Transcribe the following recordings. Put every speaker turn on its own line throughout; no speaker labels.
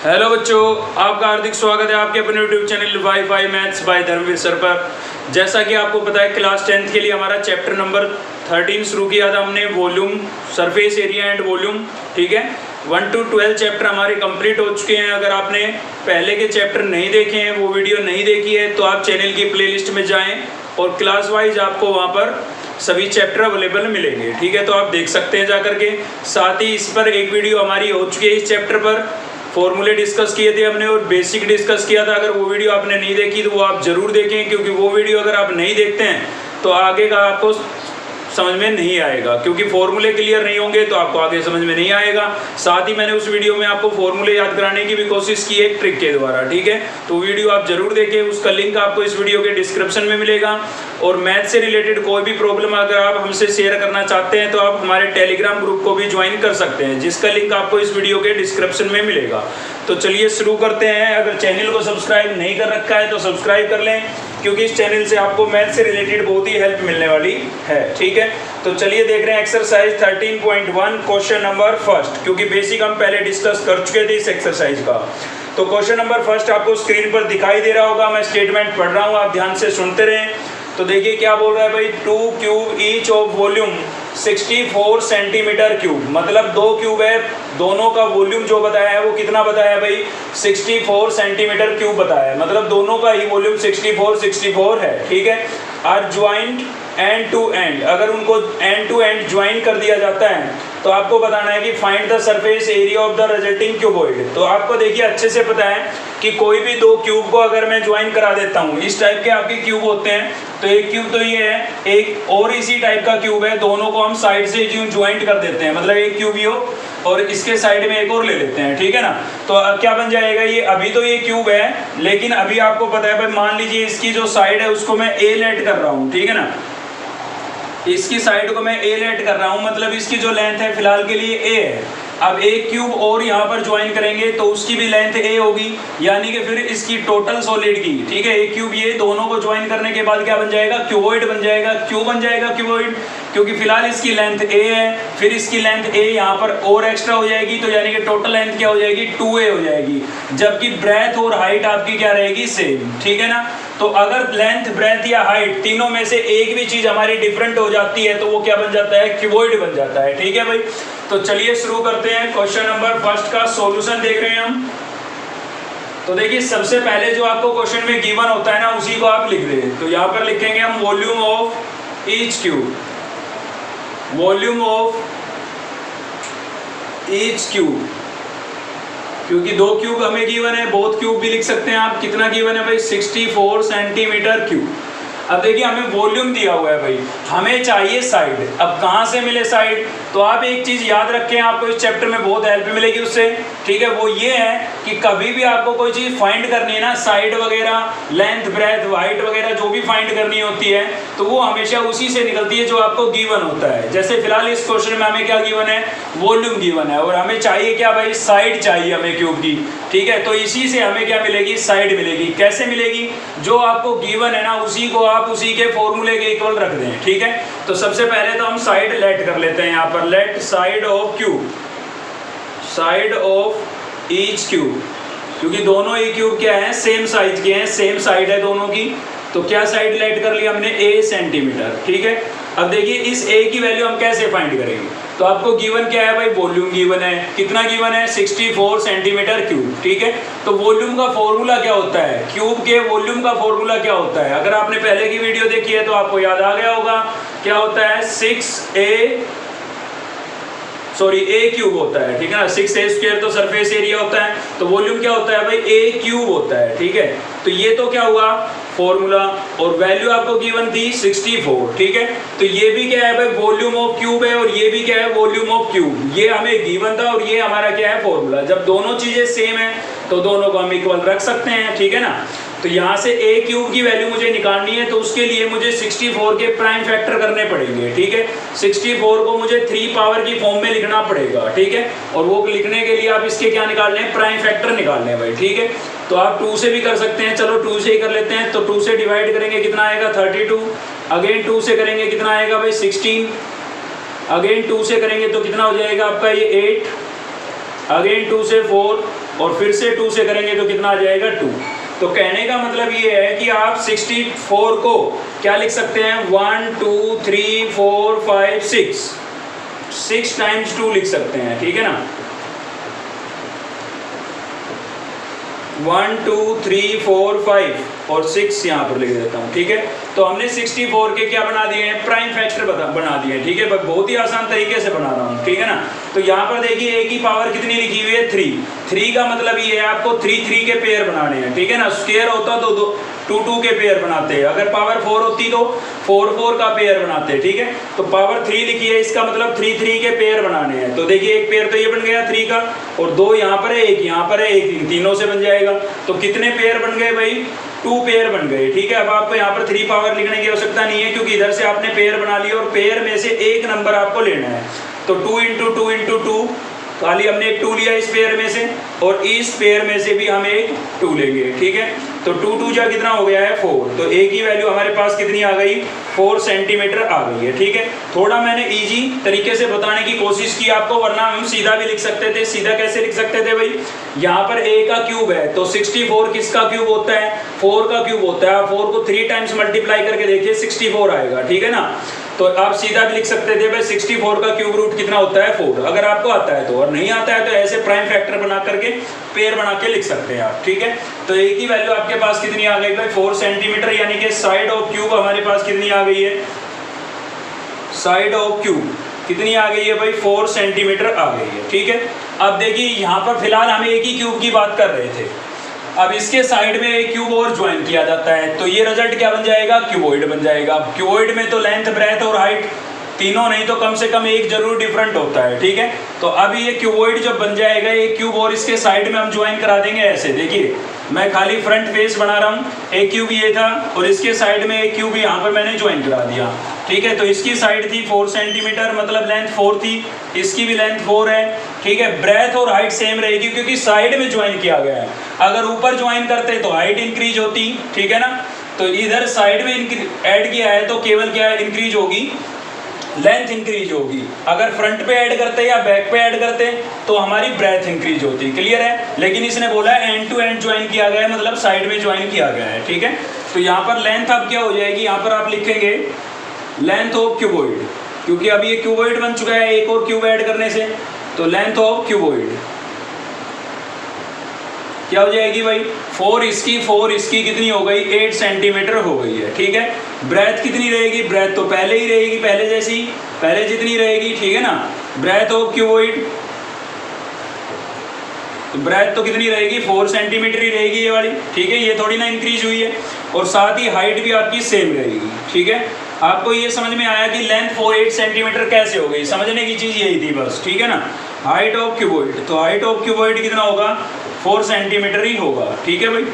Hello बच्चों, आपका हार्दिक स्वागत है आपके अपने YouTube channel WiFi maths by Dharmveer sir पर। जैसा कि आपको पता है, क्लास 10th के लिए हमारा चैप्टर नंबर 13 शुरू किया था हमने, volume, surface area and volume. ठीक है, 1 to 12 चैप्टर हमारे कंप्लीट हो चुके हैं। अगर आपने पहले के चैप्टर नहीं देखे हैं, वो वीडियो नहीं देखी है, तो आप चैनल की प्लेलिस्ट में जाएँ और क्लास वाइज आपको वहाँ पर सभी चैप्टर अवेलेबल मिलेंगे। ठीक है, तो आप देख सकते हैं जा करके। साथ ही इस पर एक वीडियो हमारी हो चुकी है, इस चैप्टर पर फॉर्मूले डिस्कस किए थे हमने और बेसिक डिस्कस किया था। अगर वो वीडियो आपने नहीं देखी तो वो आप ज़रूर देखें, क्योंकि वो वीडियो अगर आप नहीं देखते हैं तो आगे का आपको समझ में नहीं आएगा, क्योंकि फॉर्मूले क्लियर नहीं होंगे तो आपको आगे समझ में नहीं आएगा। साथ ही मैंने उस वीडियो में आपको फॉर्मूले याद कराने की भी कोशिश की है, एक ट्रिक के द्वारा। ठीक है, तो वीडियो आप जरूर देखें, उसका लिंक आपको इस वीडियो के डिस्क्रिप्शन में मिलेगा। और मैथ से रिलेटेड कोई भी प्रॉब्लम अगर आप हमसे शेयर करना चाहते हैं तो आप हमारे टेलीग्राम ग्रुप को भी ज्वाइन कर सकते हैं, जिसका लिंक आपको इस वीडियो के डिस्क्रिप्शन में मिलेगा। तो चलिए शुरू करते हैं। अगर चैनल को सब्सक्राइब नहीं कर रखा है तो सब्सक्राइब कर लें, क्योंकि इस चैनल से आपको मैथ से रिलेटेड बहुत ही हेल्प मिलने वाली है। ठीक है, तो चलिए देख रहे हैं एक्सरसाइज 13.1 क्वेश्चन नंबर फर्स्ट, क्योंकि बेसिक हम पहले डिस्कस कर चुके थे इस एक्सरसाइज का। तो क्वेश्चन नंबर फर्स्ट आपको स्क्रीन पर दिखाई दे रहा होगा, मैं स्टेटमेंट पढ़ रहा हूँ, आप ध्यान से सुनते रहें। तो देखिए क्या बोल रहा है भाई, 2 cube each of volume 64 centimetre cube, मतलब 2 क्यूब है, दोनों का वॉल्यूम जो बताया है वो कितना बताया है भाई, 64 सेंटीमीटर क्यूब बताया है, मतलब दोनों का ही वॉल्यूम 64 है। ठीक है, are joint end to end, अगर उनको एंड टू एंड ज्वाइन कर दिया जाता है तो आपको बताना है कि find the surface area of the resulting cuboid. तो आपको देखिए अच्छे से पता है कि कोई भी दो क्यूब को अगर मैं ज्वाइन करा देता हूँ, इस टाइप के आपके क्यूब होते हैं, तो एक क्यूब तो ये है, एक और इसी टाइप का क्यूब है, दोनों को हम साइड से ज्वाइंट कर देते हैं, मतलब एक क्यूब ये और इसके साइड में एक और ले लेते हैं। ठीक है ना, तो क्या बन जाएगा ये, अभी तो ये क्यूब है, लेकिन अभी आपको पता है भाई, मान लीजिए इसकी जो साइड है उसको मैं ए लेट कर रहा हूँ। ठीक है ना, इसकी साइड को मैं ए लेट कर रहा हूँ, मतलब इसकी जो लेंथ है फिलहाल के लिए ए है। अब एक क्यूब और यहाँ पर ज्वाइन करेंगे तो उसकी भी लेंथ ए होगी, यानी कि फिर इसकी टोटल सॉलिड की, ठीक है, एक क्यूब ये दोनों को ज्वाइन करने के बाद क्या बन जाएगा, क्यूबॉइड बन जाएगा। क्यों बन जाएगा क्यूबॉइड, क्योंकि फिलहाल इसकी लेंथ ए है, फिर इसकी लेंथ ए यहाँ पर और एक्स्ट्रा हो जाएगी, तो यानी कि टोटल लेंथ क्या हो जाएगी, 2a हो जाएगी, जबकि ब्रेथ और हाइट आपकी क्या रहेगी, सेम। ठीक है ना, तो अगर लेंथ, ब्रेथ या हाइट तीनों में से एक भी चीज हमारी डिफरेंट हो जाती है तो वो क्या बन जाता है, क्यूबॉइड बन जाता है। ठीक है भाई, तो चलिए शुरू करते हैं। क्वेश्चन नंबर फर्स्ट का सॉल्यूशन देख रहे हैं हम। तो देखिए सबसे पहले जो आपको क्वेश्चन में गिवन होता है ना, उसी को आप लिख दें। तो यहाँ पर लिखेंगे हम volume of each cube, volume of each cube, क्योंकि दो क्यूब हमें गिवन है, बोथ क्यूब भी लिख सकते हैं आप। कितना गिवन है भाई, 64 सेंटीमीटर क्यूब। अब देखिए हमें वॉल्यूम दिया हुआ है भाई, हमें चाहिए साइड। अब कहाँ से मिले साइड, तो आप एक चीज याद रखें, आपको इस चैप्टर में बहुत हेल्प मिलेगी उससे। ठीक है, वो ये है कि कभी भी आपको कोई चीज फाइंड करनी है ना, साइड वगैरह, लेंथ, ब्रेथ, हाइट वगैरह जो भी फाइंड करनी होती है, तो वो हमेशा उसी से निकलती है जो आपको गिवन होता है। जैसे फिलहाल इस क्वेश्चन में हमें क्या गिवन है, वॉल्यूम गिवन है, और हमें चाहिए क्या भाई, साइड चाहिए हमें क्यूब की। ठीक है, तो इसी से हमें क्या मिलेगी, साइड मिलेगी। कैसे मिलेगी, जो आपको गिवन है ना उसी को आप उसी के फॉर्मूले के इक्वल रख दें। ठीक है, तो सबसे पहले तो हम साइड लेट कर लेते हैं। यहाँ पर let side of cube, side of each cube, क्योंकि दोनों ही क्यूब क्या है, सेम साइज के हैं, सेम साइड है दोनों की। तो क्या साइड लेट कर लिया हमने, a सेंटीमीटर। ठीक है, अब देखिए इस a की वैल्यू हम कैसे फाइंड करेंगे, तो आपको गिवन क्या है भाई, वॉल्यूम गिवन है। कितना गिवन है, 64 सेंटीमीटर क्यूब। ठीक है, तो वॉल्यूम का फॉर्मूला क्या होता है, क्यूब के वॉल्यूम का फॉर्मूला क्या होता है, अगर आपने पहले की वीडियो देखी है तो आपको याद आ गया होगा। क्या होता है, a क्यूब होता है। ठीक है ना, 6a स्क्वायर तो सरफेस एरिया होता है, तो वॉल्यूम क्या होता है भाई, a क्यूब होता है। ठीक है, तो ये तो क्या हुआ फॉर्मूला, और वैल्यू आपको गिवन थी 64। ठीक है, तो ये भी क्या है भाई, वॉल्यूम ऑफ क्यूब है, और ये भी क्या है, वॉल्यूम ऑफ क्यूब। ये हमें गिवन था और ये हमारा क्या है, फॉर्मूला। जब दोनों चीजें सेम है तो दोनों को हम इक्वल रख सकते हैं। ठीक है ना, तो यहाँ से a क्यूब की वैल्यू मुझे निकालनी है, तो उसके लिए मुझे 64 के प्राइम फैक्टर करने पड़ेंगे। ठीक है, 64 को मुझे 3 पावर की फॉर्म में लिखना पड़ेगा। ठीक है, और वो लिखने के लिए आप इसके क्या निकालने हैं, प्राइम फैक्टर निकालने हैं भाई। ठीक है, तो आप 2 से भी कर सकते हैं, चलो 2 से ही कर लेते हैं। तो 2 से डिवाइड करेंगे कितना आएगा, 32। अगेन 2 से करेंगे कितना आएगा भाई, 16। अगेन 2 से करेंगे तो कितना हो जाएगा आपका ये 8। अगेन 2 से 4, और फिर से 2 से करेंगे तो कितना आ जाएगा 2। तो कहने का मतलब ये है कि आप 64 को क्या लिख सकते हैं 1 2 3 4 5 6 टाइम्स 2 लिख सकते हैं, ठीक है ना। 1 2 3 4 5 और 6 यहाँ पर लिख देता हूँ, ठीक है। तो हमने 64 के क्या बना दिए हैं, प्राइम फैक्टर बना दिए हैं, ठीक है। बहुत ही आसान तरीके से बना रहा हूँ, ठीक है ना। तो यहाँ पर देखिए a की पावर कितनी लिखी हुई है 3 का मतलब ये है आपको 3 के पेयर बनाने हैं, ठीक है ना। स्क्वायर होता तो 2 के पेयर बनाते हैं, अगर पावर 4 होती तो 4 का पेयर बनाते हैं, ठीक है। तो पावर 3 लिखी है, इसका मतलब 3 के पेयर बनाने हैं। तो देखिए एक पेयर तो ये बन गया 3 का, और 2 यहाँ पर है, एक यहाँ पर है, एक तीनों से बन जाएगा। तो कितने पेयर बन गए भाई 2 पेयर बन गए, ठीक है। अब आपको यहाँ पर 3 पावर लिखने की आवश्यकता नहीं है, क्योंकि इधर से आपने पेयर बना लिया और पेयर में से एक नंबर आपको लेना है। तो 2 × 2 × 2 खाली हमने एक 2 लिया इस पेयर में से, और इस पेयर में से भी हम एक 2 लेंगे, ठीक है। तो 2 2 जा कितना हो गया है 4। तो a की वैल्यू हमारे पास कितनी आ गई 4 सेंटीमीटर आ गई है, ठीक है। थोड़ा मैंने इजी तरीके से बताने की कोशिश की आपको, वरना हम सीधा भी लिख सकते थे। सीधा कैसे लिख सकते थे भाई, यहाँ पर a का क्यूब है तो 64 किसका क्यूब होता है 4 का क्यूब होता है। 4 को 3 टाइम्स मल्टीप्लाई करके देखिए 64 आएगा, ठीक है ना। तो आप सीधा भी लिख सकते थे भाई 64 का क्यूब रूट कितना होता है 4, अगर आपको आता है तो, और नहीं आता है तो ऐसे प्राइम फैक्टर बना करके पेयर बना के लिख सकते हैं आप, ठीक है। तो a की वैल्यू आपके पास कितनी आ गई भाई 4 सेंटीमीटर, यानी कि साइड ऑफ क्यूब हमारे पास कितनी आ गई है, साइड ऑफ क्यूब कितनी आ गई है भाई 4 सेंटीमीटर आ गई है, ठीक है। अब देखिए यहाँ पर फिलहाल हम एक ही क्यूब की बात कर रहे थे, अब इसके साइड में एक क्यूब और ज्वाइन किया जाता है तो ये रिजल्ट क्या बन जाएगा क्यूबॉइड बन जाएगा। क्यूबॉइड में तो लेंथ ब्रेथ और हाइट तीनों नहीं तो कम से कम एक जरूर डिफरेंट होता है, ठीक है। तो अब ये क्यूबॉइड जब बन जाएगा एक क्यूब और इसके साइड में हम ज्वाइन करा देंगे ऐसे। देखिए मैं खाली फ्रंट फेस बना रहा हूँ, एक क्यूब ये था और इसके साइड में एक क्यूब यहाँ पर मैंने ज्वाइन करा दिया, ठीक है। तो इसकी साइड थी 4 सेंटीमीटर मतलब लेंथ 4 थी, इसकी भी लेंथ 4 है, ठीक है। ब्रेथ और हाइट सेम रहेगी क्योंकि साइड में ज्वाइन किया गया है। अगर ऊपर ज्वाइन करते तो हाइट इंक्रीज होती, ठीक है ना। तो इधर साइड में ऐड किया है तो केवल क्या इंक्रीज होगी, लेंथ इंक्रीज होगी। अगर फ्रंट पे ऐड करते या बैक पे ऐड करते तो हमारी ब्रेथ इंक्रीज होती, क्लियर है। लेकिन इसने बोला है एंड टू एंड ज्वाइन किया गया है मतलब साइड में ज्वाइन किया गया है, ठीक है। तो यहाँ पर लेंथ अब क्या हो जाएगी, यहाँ पर आप लिखेंगे लेंथ ऑफ क्यूबॉइड, क्योंकि अब ये क्यूबॉइड बन चुका है एक और क्यूब ऐड करने से। तो लेंथ ऑफ क्यूबॉइड क्या हो जाएगी भाई 4 इसकी कितनी हो गई 8 सेंटीमीटर हो गई है, ठीक है। ब्रेथ कितनी रहेगी, ब्रेथ तो पहले ही रहेगी, पहले जैसी, पहले जितनी रहेगी, ठीक है ना। ब्रेथ ऑफ क्यूबॉइड तो ब्रेथ तो कितनी रहेगी 4 सेंटीमीटर ही रहेगी ये वाली, ठीक है। ये थोड़ी ना इंक्रीज हुई है, और साथ ही हाइट भी आपकी सेम रहेगी, ठीक है। आपको ये समझ में आया कि लेंथ 8 सेंटीमीटर कैसे हो गई, समझने की चीज़ यही थी बस, ठीक है ना। हाइट ऑफ क्यूबॉइड, तो हाइट ऑफ क्यूबॉइड कितना होगा 4 सेंटीमीटर ही होगा, ठीक है भाई।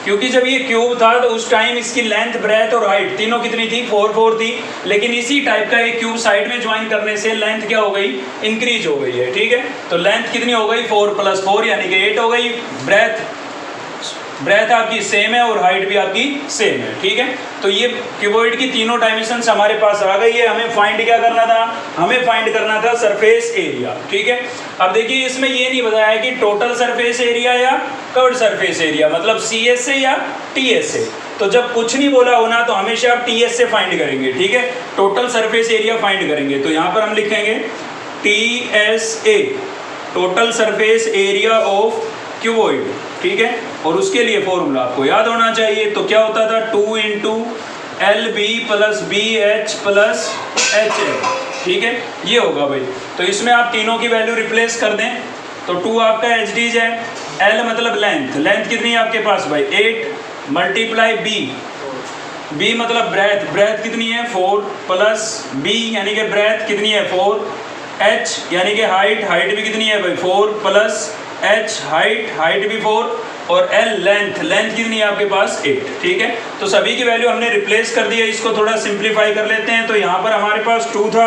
क्योंकि जब ये क्यूब था तो उस टाइम इसकी लेंथ ब्रेथ और हाइट तीनों कितनी थी 4 थी, लेकिन इसी टाइप का एक क्यूब साइड में ज्वाइन करने से लेंथ क्या हो गई इंक्रीज हो गई है, ठीक है। तो लेंथ कितनी हो गई 4 + 4 यानी कि 8 हो गई। ब्रेथ आपकी सेम है और हाइट भी आपकी सेम है, ठीक है। तो ये क्यूबॉइड की तीनों डायमेंशंस हमारे पास आ गई है। हमें फाइंड क्या करना था, हमें फाइंड करना था सरफेस एरिया, ठीक है। अब देखिए इसमें ये नहीं बताया कि टोटल सरफेस एरिया या कर्व्ड सरफेस एरिया, मतलब CS से या TS से। तो जब कुछ नहीं बोला होना तो हमेशा आप TS से फाइंड करेंगे, ठीक है। टोटल सरफेस एरिया फाइंड करेंगे तो यहाँ पर हम लिखेंगे TSA, total surface area of cuboid, ठीक है। और उसके लिए फॉर्मूला आपको याद होना चाहिए। तो क्या होता था 2 × LB + BH + HL, ठीक है, ये होगा भाई। तो इसमें आप तीनों की वैल्यू रिप्लेस कर दें तो 2 आपका HDs है, L मतलब लेंथ, लेंथ कितनी है आपके पास भाई 8 × B मतलब ब्रेथ, ब्रेथ कितनी है 4 + B यानी कि ब्रेथ कितनी है 4, H यानी कि हाइट, हाइट भी कितनी है भाई 4 + H हाइट भी 4, और L लेंथ, लेंथ कितनी है आपके पास 8, ठीक है। तो सभी की वैल्यू हमने रिप्लेस कर दी है। इसको थोड़ा सिंप्लीफाई कर लेते हैं। तो यहाँ पर हमारे पास 2 था,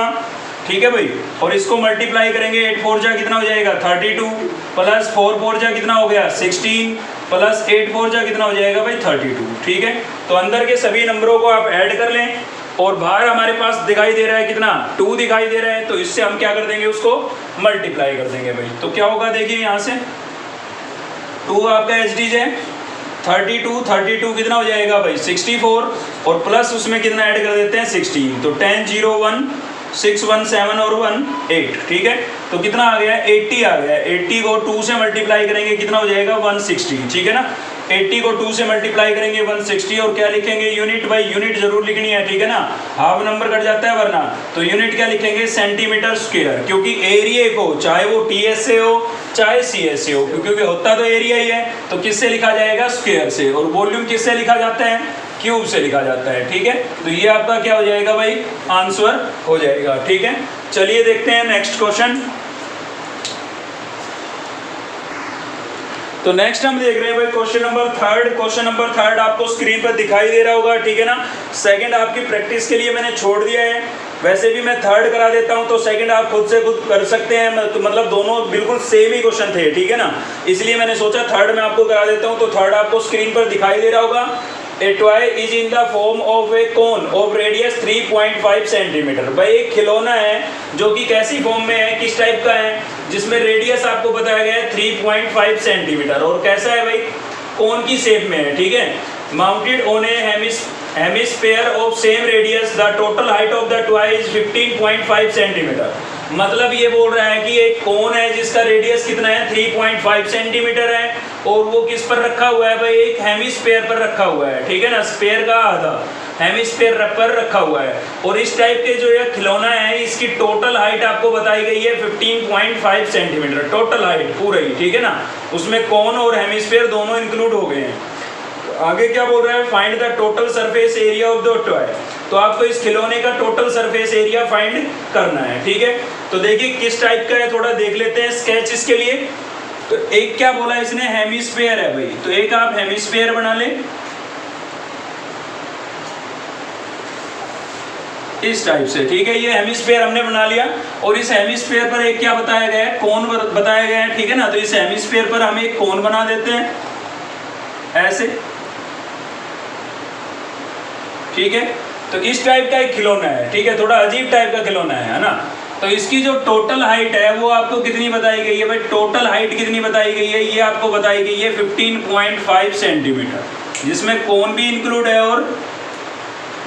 ठीक है भाई, और इसको मल्टीप्लाई करेंगे 8 4 जा कितना हो जाएगा 32 + 4 4 जा कितना हो गया 16 + 8 4 जा कितना हो जाएगा भाई 32, ठीक है। तो अंदर के सभी नंबरों को आप ऐड कर लें और बाहर हमारे पास दिखाई दे रहा है कितना 2 दिखाई दे रहा है, तो इससे हम क्या कर देंगे उसको मल्टीप्लाई कर देंगे भाई। तो क्या होगा देखिए यहाँ से 2 आपका एच है 32, 32 कितना हो जाएगा भाई 64, और प्लस उसमें कितना ऐड कर देते हैं 16, तो 10, 0, 1, 6, 1, 7 और 1, 8, ठीक है। तो कितना आ गया 80 आ गया, 80 को 2 से मल्टीप्लाई करेंगे कितना हो जाएगा 160, ठीक है ना। 80 को 2 से मल्टीप्लाई करेंगे 160, और क्या लिखेंगे यूनिट, भाई यूनिट जरूर लिखनी है, ठीक है ना, हाफ नंबर कट जाता है वरना। तो यूनिट क्या लिखेंगे सेंटीमीटर स्क्वायर, क्योंकि एरिया को चाहे वो टीएस से हो चाहे सीएस से हो, क्योंकि होता तो एरिया ही है, तो किससे लिखा जाएगा स्क्वायर से, और वॉल्यूम किससे लिखा जाता है क्यूब से लिखा जाता है, ठीक है। तो ये आपका क्या हो जाएगा भाई आंसर हो जाएगा, ठीक है। चलिए देखते हैं नेक्स्ट क्वेश्चन। तो नेक्स्ट हम देख रहे हैं भाई question number third. Question number third आपको स्क्रीन पर दिखाई दे रहा होगा, ठीक है ना। सेकंड आपकी प्रैक्टिस के लिए मैंने छोड़ दिया है, वैसे भी मैं थर्ड करा देता हूं, तो सेकंड आप खुद से खुद कर सकते हैं, तो मतलब दोनों बिल्कुल सेम ही क्वेश्चन थे, ठीक है ना, इसलिए मैंने सोचा थर्ड में आपको करा देता हूं। तो थर्ड आपको स्क्रीन पर दिखाई दे रहा होगा, ए toy is in the form of A cone of radius 3.5 centimetre. भाई एक खिलौना है जो कि कैसी फॉर्म में है, किस टाइप का है, जिसमें रेडियस आपको बताया गया है 3.5 सेंटीमीटर, और कैसा है भाई कोन की शेप में है, ठीक है। Mounted on A hemisphere of same radius, the total height of the toy is 15.5 centimetre. मतलब ये बोल रहा है कि एक कोन है जिसका रेडियस कितना है 3.5 सेंटीमीटर है, और वो किस पर रखा हुआ है भाई एक हेमिस्फीयर पर रखा हुआ है, ठीक है ना, स्फीयर का आधा हेमिस्फीयर पर रखा हुआ है। और इस टाइप के जो ये खिलौना है इसकी टोटल हाइट आपको बताई गई है 15.5 सेंटीमीटर, टोटल हाइट पूरा ही, ठीक है ना, उसमें कोन और हेमिस्फीयर दोनों इंक्लूड हो गए हैं। आगे क्या बोल रहा है, find the total surface area of the toy. तो आपको इस खिलौने का टोटल सरफेस एरिया फाइंड करना है, ठीक है। तो देखिए किस टाइप का है, थोड़ा देख लेते हैं स्केच इसके लिए। तो एक क्या बोला इसने हेमिस्फीयर है भाई, तो एक आप हेमिस्फीयर बना लें इस टाइप से, ठीक है, ये हेमिस्फीयर हमने बना लिया, और इस हेमिस्फीयर पर एक क्या बताया गया है कोन बताया गया है, ठीक है ना। तो इस हेमिस्फीयर पर हम एक कोन बना देते हैं ऐसे, ठीक है। तो इस टाइप का एक खिलौना है, ठीक है, थोड़ा अजीब टाइप का खिलौना है ना। तो इसकी जो टोटल हाइट है वो आपको कितनी बताई गई है भाई, टोटल हाइट कितनी बताई गई है, ये आपको बताई गई है 15.5 सेंटीमीटर, जिसमें कोन भी इंक्लूड है और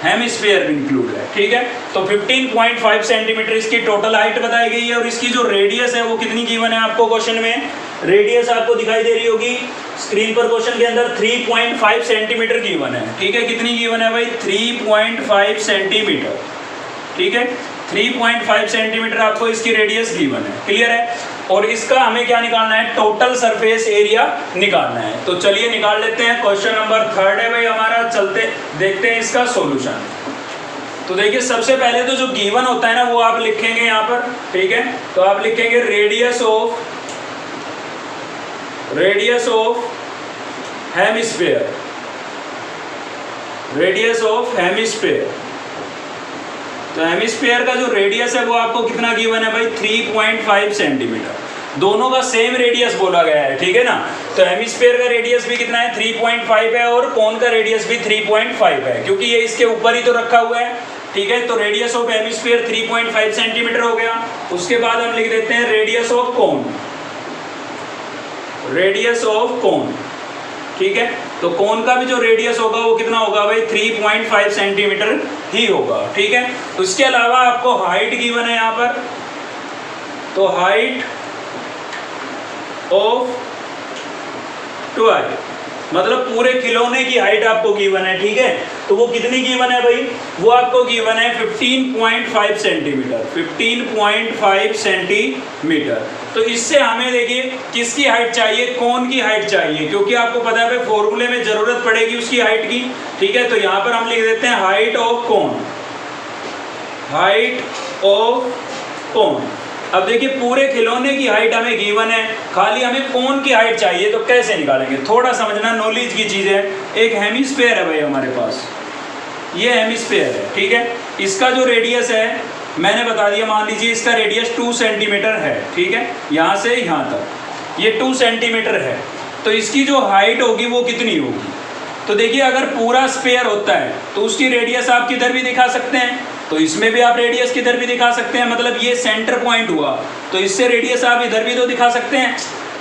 हेमिस्फीयर भी इंक्लूड है, ठीक है। तो 15.5 सेंटीमीटर इसकी टोटल हाइट बताई गई है, और इसकी जो रेडियस है वो कितनी गिवन है आपको क्वेश्चन में, रेडियस आपको दिखाई दे रही होगी स्क्रीन पर क्वेश्चन के अंदर 3.5 सेंटीमीटर गिवन है, ठीक है। कितनी गिवन है भाई 3.5 सेंटीमीटर, ठीक है, 3.5 सेंटीमीटर आपको इसकी रेडियस गिवन है, क्लियर है। और इसका हमें क्या निकालना है, टोटल सरफेस एरिया निकालना है। तो चलिए निकाल लेते हैं, क्वेश्चन नंबर थर्ड है भाई हमारा, चलते देखते हैं इसका सॉल्यूशन। तो देखिए सबसे पहले तो जो गिवन होता है ना वो आप लिखेंगे यहाँ पर, ठीक है। तो आप लिखेंगे radius of hemisphere, radius of hemisphere. तो हेमिस्फीयर का जो रेडियस है वो आपको कितना गिवन है भाई 3.5 सेंटीमीटर, दोनों का सेम रेडियस बोला गया है, ठीक है ना। तो हेमिस्फीयर का रेडियस भी कितना है 3.5 है, और कोन का रेडियस भी 3.5 है, क्योंकि ये इसके ऊपर ही तो रखा हुआ है, ठीक है। तो रेडियस ऑफ हेमिस्फीयर 3.5 सेंटीमीटर हो गया। उसके बाद हम लिख देते हैं radius of cone, radius of cone, ठीक है। तो कोन का भी जो रेडियस होगा वो कितना होगा भाई 3.5 सेंटीमीटर ही होगा, ठीक है। उसके अलावा आपको हाइट गिवन है यहाँ पर, तो हाइट ऑफ टॉय मतलब पूरे खिलौने की हाइट आपको गिवन है, ठीक है। तो वो कितनी गिवन है भाई, वो आपको गिवन है 15.5 सेंटीमीटर, 15.5 सेंटीमीटर। तो इससे हमें देखिए किसकी हाइट चाहिए, कोन की हाइट चाहिए, क्योंकि आपको पता है भाई फॉर्मूले में जरूरत पड़ेगी उसकी हाइट की, ठीक है। तो यहाँ पर हम लिख देते हैं height of cone, height of cone. अब देखिए पूरे खिलौने की हाइट हमें गिवन है, खाली हमें कोन की हाइट चाहिए, तो कैसे निकालेंगे, थोड़ा समझना, नॉलेज की चीज़ है। एक हेमिस्फीयर है भाई हमारे पास, ये हेमिस्फीयर है, ठीक है। इसका जो रेडियस है मैंने बता दिया, मान लीजिए इसका रेडियस 2 सेंटीमीटर है, ठीक है, यहाँ से यहाँ तक ये 2 सेंटीमीटर है। तो इसकी जो हाइट होगी वो कितनी होगी, तो देखिए अगर पूरा स्फीयर होता है तो उसकी रेडियस आप किधर भी दिखा सकते हैं, तो इसमें भी आप रेडियस किधर भी दिखा सकते हैं, मतलब ये सेंटर पॉइंट हुआ, तो इससे रेडियस आप इधर भी तो दिखा सकते हैं।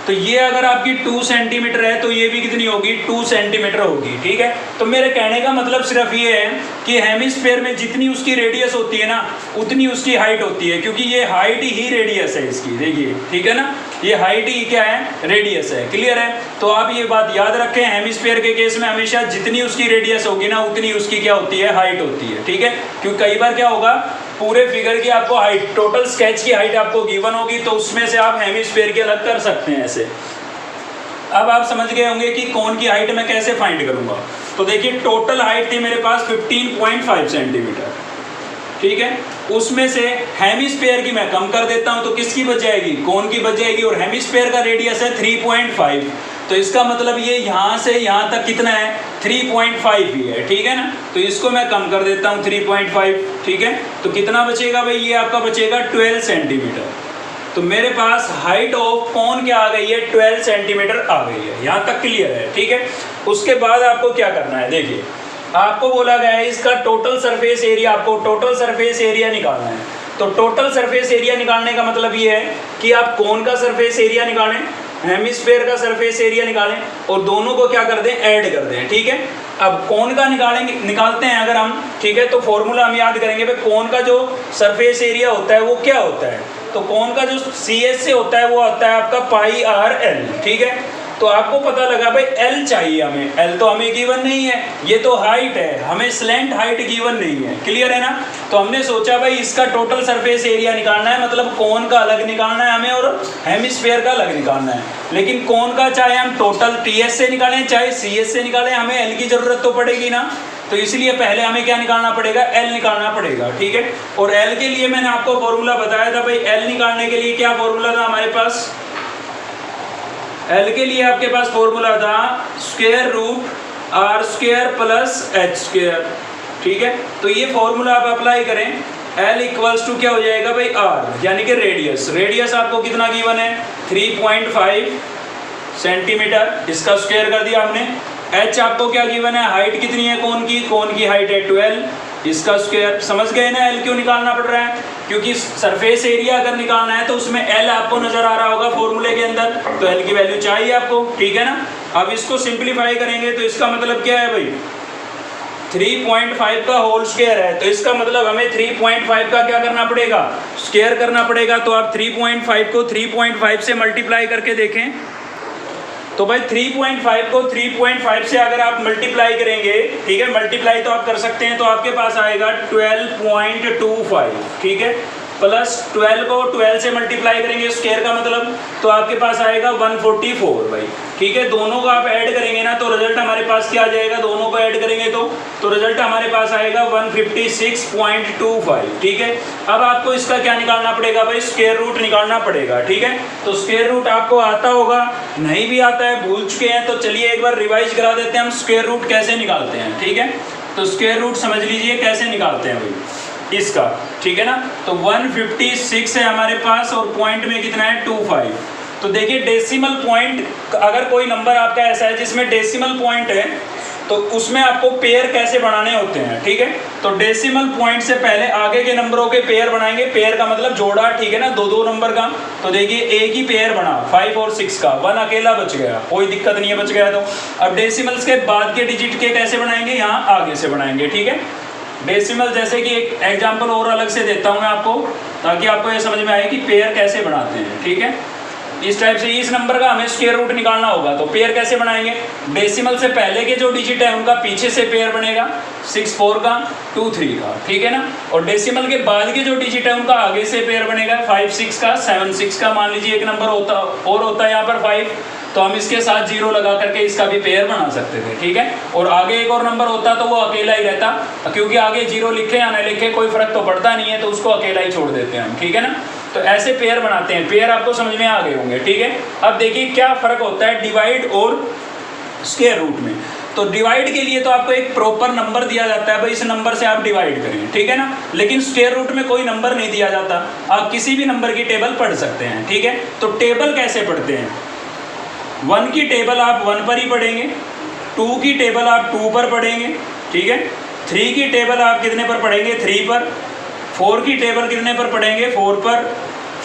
तो ये अगर आपकी 2 सेंटीमीटर है तो ये भी कितनी होगी, 2 सेंटीमीटर होगी। ठीक है, तो मेरे कहने का मतलब सिर्फ ये है कि हेमिस्फीयर में जितनी उसकी रेडियस होती है ना उतनी उसकी हाइट होती है, क्योंकि ये हाइट ही रेडियस है इसकी, देखिए ठीक है ना, ये हाइट ही क्या है, रेडियस है। क्लियर है, तो आप ये बात याद रखें, हेमिस्फीयर के केस में हमेशा जितनी उसकी रेडियस होगी ना उतनी उसकी क्या होती है, हाइट होती है। ठीक है, क्योंकि कई बार क्या होगा, पूरे फिगर की आपको हाइट, टोटल स्केच की हाइट आपको गिवन होगी, तो उसमें से आप हेमिस्फीयर की अलग कर सकते हैं ऐसे। अब आप समझ गए होंगे कि कोन की हाइट मैं कैसे फाइंड करूंगा। तो देखिए टोटल हाइट थी मेरे पास 15.5 सेंटीमीटर। ठीक है, उसमें से हेमिस्फीयर की मैं कम कर देता हूं तो किसकी बच जाएगी, कोन की बच जाएगी, और हेमिस्फीयर का रेडियस है 3.5, तो इसका मतलब ये यहाँ से यहाँ तक कितना है, 3.5 ही है। ठीक है ना, तो इसको मैं कम कर देता हूँ 3.5। ठीक है, तो कितना बचेगा भाई, ये आपका बचेगा 12 सेंटीमीटर। तो मेरे पास हाइट ऑफ कोन क्या आ गई है, 12 सेंटीमीटर आ गई है। यहाँ तक क्लियर है। ठीक है, उसके बाद आपको क्या करना है, देखिए आपको बोला गया है इसका टोटल सरफेस एरिया, आपको टोटल सरफेस एरिया निकालना है। तो टोटल सरफेस एरिया निकालने का मतलब ये है कि आप कोन का सरफेस एरिया निकालें, हेमिस्फीयर का सरफेस एरिया निकालें और दोनों को क्या कर दें, ऐड कर दें। ठीक है, अब कोन का निकालते हैं अगर हम, ठीक है, तो फॉर्मूला हम याद करेंगे भाई, कोन का जो सरफेस एरिया होता है वो क्या होता है, तो कोन का जो CS से होता है वो होता है आपका पाई आर एल। ठीक है, तो आपको पता लगा भाई L चाहिए हमें, L तो हमें गिवन नहीं है, ये तो हाइट है, हमें स्लैंट हाइट गिवन नहीं है। क्लियर है ना, तो हमने सोचा भाई इसका टोटल सरफेस एरिया निकालना है, मतलब कोन का अलग निकालना है हमें और हेमिस्फीयर का अलग निकालना है। लेकिन कोन का चाहे हम टोटल TS से निकालें चाहे CS से निकालें, हमें L की जरूरत तो पड़ेगी ना, तो इसलिए पहले हमें क्या निकालना पड़ेगा, L निकालना पड़ेगा। ठीक है, और L के लिए मैंने आपको फॉर्मूला बताया था भाई, L निकालने के लिए क्या फॉर्मूला था हमारे पास, L के लिए आपके पास फॉर्मूला था square root R square plus H square. ठीक है, तो ये फॉर्मूला आप अप्लाई करें, L इक्वल्स टू क्या हो जाएगा भाई, R यानी कि रेडियस, रेडियस आपको कितना गिवन है, 3.5 सेंटीमीटर, इसका स्क्वायर कर दिया हमने। H आपको क्या गिवन है, हाइट कितनी है कोन की हाइट है 12, इसका स्क्वायर। समझ गए ना L क्यों निकालना पड़ रहा है, क्योंकि सरफेस एरिया अगर निकालना है तो उसमें L आपको नजर आ रहा होगा फॉर्मूले के अंदर, तो L की वैल्यू चाहिए आपको। ठीक है ना, अब इसको सिंप्लीफाई करेंगे तो इसका मतलब क्या है भाई, 3.5 का होल स्क्वायर है, तो इसका मतलब हमें 3.5 का क्या करना पड़ेगा, स्क्वायर करना पड़ेगा। तो आप 3.5 को 3.5 से मल्टीप्लाई करके देखें, तो भाई 3.5 को 3.5 से अगर आप मल्टीप्लाई करेंगे, ठीक है, मल्टीप्लाई तो आप कर सकते हैं, तो आपके पास आएगा 12.25। ठीक है, प्लस 12 को 12 से मल्टीप्लाई करेंगे स्क्वायर का मतलब, तो आपके पास आएगा 144 भाई। ठीक है, दोनों को आप ऐड करेंगे ना तो रिजल्ट हमारे पास क्या आ जाएगा, दोनों को ऐड करेंगे तो रिजल्ट हमारे पास आएगा 156.25। ठीक है, अब आपको इसका क्या निकालना पड़ेगा भाई, स्क्वायर रूट निकालना पड़ेगा। ठीक है, तो स्क्वायर रूट आपको आता होगा, नहीं भी आता है, भूल चुके हैं, तो चलिए एक बार रिवाइज करा देते हैं हम स्क्वायर रूट कैसे निकालते हैं। ठीक है, तो स्क्वायर रूट समझ लीजिए कैसे निकालते हैं भाई इसका। ठीक है ना, तो 156 है हमारे पास और पॉइंट में कितना है, 25। तो देखिए डेसिमल पॉइंट, अगर कोई नंबर आपका ऐसा है जिसमें डेसिमल पॉइंट है तो उसमें आपको पेयर कैसे बनाने होते हैं। ठीक है, तो डेसिमल पॉइंट से पहले आगे के नंबरों के पेयर बनाएंगे, पेयर का मतलब जोड़ा। ठीक है ना, दो नंबर का, तो देखिए एक ही पेयर बना 5 और 6 का, 1 अकेला बच गया, कोई दिक्कत नहीं है, बच गया। तो अब डेसिमल्स के बाद के डिजिट के कैसे बनाएंगे, यहाँ आगे से बनाएंगे। ठीक है, डेसिमल जैसे कि एक एग्जांपल और अलग से देता हूं मैं आपको, ताकि आपको ये समझ में आए कि पेयर कैसे बनाते हैं। ठीक है, इस टाइप से इस नंबर का हमें स्क्वायर रूट निकालना होगा, तो पेयर कैसे बनाएंगे, डेसिमल से पहले के जो डिजिट है उनका पीछे से पेयर बनेगा, 6 4 का 2 3 का। ठीक है ना, और डेसिमल के बाद के जो डिजिट है उनका आगे से पेयर बनेगा, 5 6 का 7 6 का। मान लीजिए एक नंबर होता है यहाँ पर 5, तो हम इसके साथ 0 लगा करके इसका भी पेयर बना सकते थे। ठीक है, और आगे एक और नंबर होता तो वो अकेला ही रहता, क्योंकि आगे 0 लिखे या न लिखे कोई फर्क तो पड़ता नहीं है, तो उसको अकेला ही छोड़ देते हैं हम। ठीक है ना, तो ऐसे पेयर बनाते हैं, पेयर आपको समझ में आ गए होंगे। ठीक है, अब देखिए क्या फर्क होता है डिवाइड और स्क्वायर रूट में। तो डिवाइड के लिए तो आपको एक प्रॉपर नंबर दिया जाता है, भाई इस नंबर से आप डिवाइड करें। ठीक है ना, लेकिन स्क्वायर रूट में कोई नंबर नहीं दिया जाता, आप किसी भी नंबर की टेबल पढ़ सकते हैं। ठीक है, तो टेबल कैसे पढ़ते हैं, 1 की टेबल आप 1 पर ही पढ़ेंगे, 2 की टेबल आप 2 पर पढ़ेंगे। ठीक है, 3 की टेबल आप कितने पर पढ़ेंगे, 3 पर, 4 की टेबल कितने पर पढ़ेंगे, 4 पर,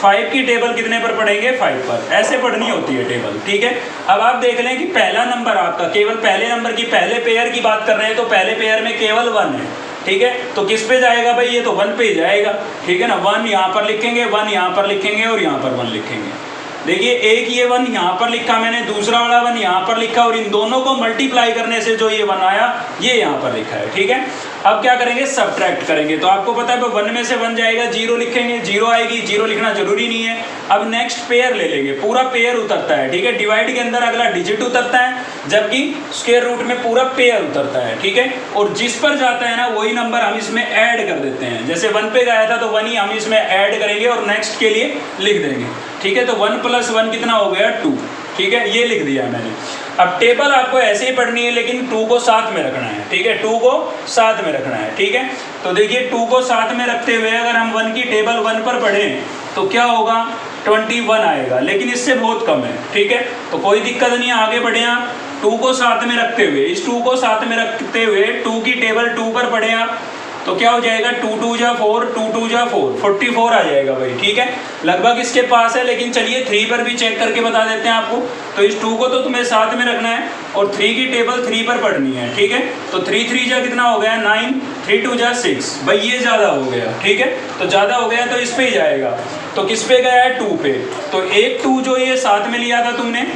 5 की टेबल कितने पर पढ़ेंगे, 5 पर। ऐसे पढ़नी होती है टेबल, ठीक है। अब आप देख लें कि पहला नंबर आपका, केवल पहले नंबर की, पहले पेयर की बात कर रहे हैं, तो पहले पेयर में केवल 1 है, ठीक है। तो किस पे जाएगा भाई, ये तो 1 पे ही जाएगा, ठीक है ना। 1 यहाँ पर लिखेंगे, 1 यहाँ पर लिखेंगे और यहाँ पर 1 लिखेंगे। देखिए एक ये 1 यहाँ पर लिखा मैंने, दूसरा वाला 1 यहाँ पर लिखा, और इन दोनों को मल्टीप्लाई करने से जो ये 1 आया ये यहाँ पर लिखा है, ठीक है। अब क्या करेंगे, सब्ट्रैक्ट करेंगे। तो आपको पता है 1 में से 1 जाएगा, 0 लिखेंगे, 0 आएगी, 0 लिखना जरूरी नहीं है। अब नेक्स्ट पेयर ले लेंगे, पूरा पेयर उतरता है, ठीक है। डिवाइड के अंदर अगला डिजिट उतरता है, जबकि स्क्वायर रूट में पूरा पेयर उतरता है, ठीक है। और जिस पर जाता है ना वही नंबर हम इसमें ऐड कर देते हैं। जैसे 1 पे गया था तो 1 ही हम इसमें ऐड करेंगे और नेक्स्ट के लिए लिख देंगे, ठीक है। तो 1 + 1 कितना हो गया, 2, ठीक है। ये लिख दिया मैंने। अब टेबल आपको ऐसे ही पढ़नी है, लेकिन 2 को साथ में रखना है, ठीक है। 2 को साथ में रखना है, ठीक है। तो देखिए 2 को साथ में रखते हुए अगर हम 1 की टेबल 1 पर पढ़ें तो क्या होगा, 21 आएगा, लेकिन इससे बहुत कम है, ठीक है। तो कोई दिक्कत नहीं है, आगे बढ़े आप। 2 को साथ में रखते हुए, इस 2 को साथ में रखते हुए 2 की टेबल 2 पर पढ़े आप, तो क्या हो जाएगा, 2 2 जा 4, 2 2 जा 4, 44 आ जाएगा भाई, ठीक है। लगभग इसके पास है, लेकिन चलिए 3 पर भी चेक करके बता देते हैं आपको। तो इस 2 को तो तुम्हें साथ में रखना है और 3 की टेबल 3 पर पढ़नी है, ठीक है। तो 3 3 जा कितना हो गया, 9, 3 2 जा 6, भाई ये ज़्यादा हो गया, ठीक है। तो ज़्यादा हो गया तो इस पे ही जाएगा। तो किस पे गया है, 2 पे। तो एक 2 जो ये साथ में लिया था तुमने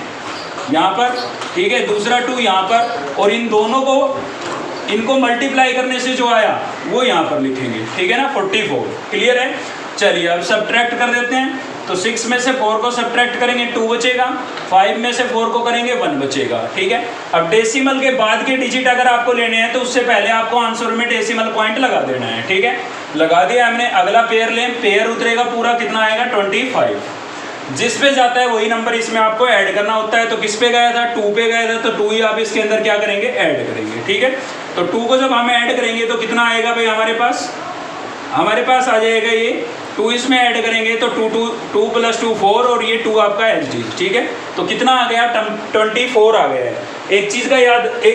यहाँ पर, ठीक है, दूसरा 2 यहाँ पर, और इन दोनों को, इनको मल्टीप्लाई करने से जो आया वो यहाँ पर लिखेंगे, ठीक है ना, 44। क्लियर है। चलिए अब सब्ट्रैक्ट कर देते हैं। तो 6 में से 4 को सब्ट्रैक्ट करेंगे, 2 बचेगा, 5 में से 4 को करेंगे, 1 बचेगा, ठीक है। अब डेसिमल के बाद के डिजिट अगर आपको लेने हैं तो उससे पहले आपको आंसर में डेसिमल पॉइंट लगा देना है, ठीक है। लगा दिया हमने। अगला पेयर लें, पेयर उतरेगा पूरा, कितना आएगा, 25। जिस पे जाता है वही नंबर इसमें आपको ऐड करना होता है। तो किस पे गया था, 2 पे गया था, तो 2 ही आप इसके अंदर क्या करेंगे, ऐड करेंगे, ठीक है। तो 2 को जब हम ऐड करेंगे तो कितना आएगा भाई, हमारे पास आ जाएगा ये 2, इसमें ऐड करेंगे तो 2 + 2 4, और ये 2 आपका LG, ठीक है। तो कितना आ गया, 24 आ गया है। एक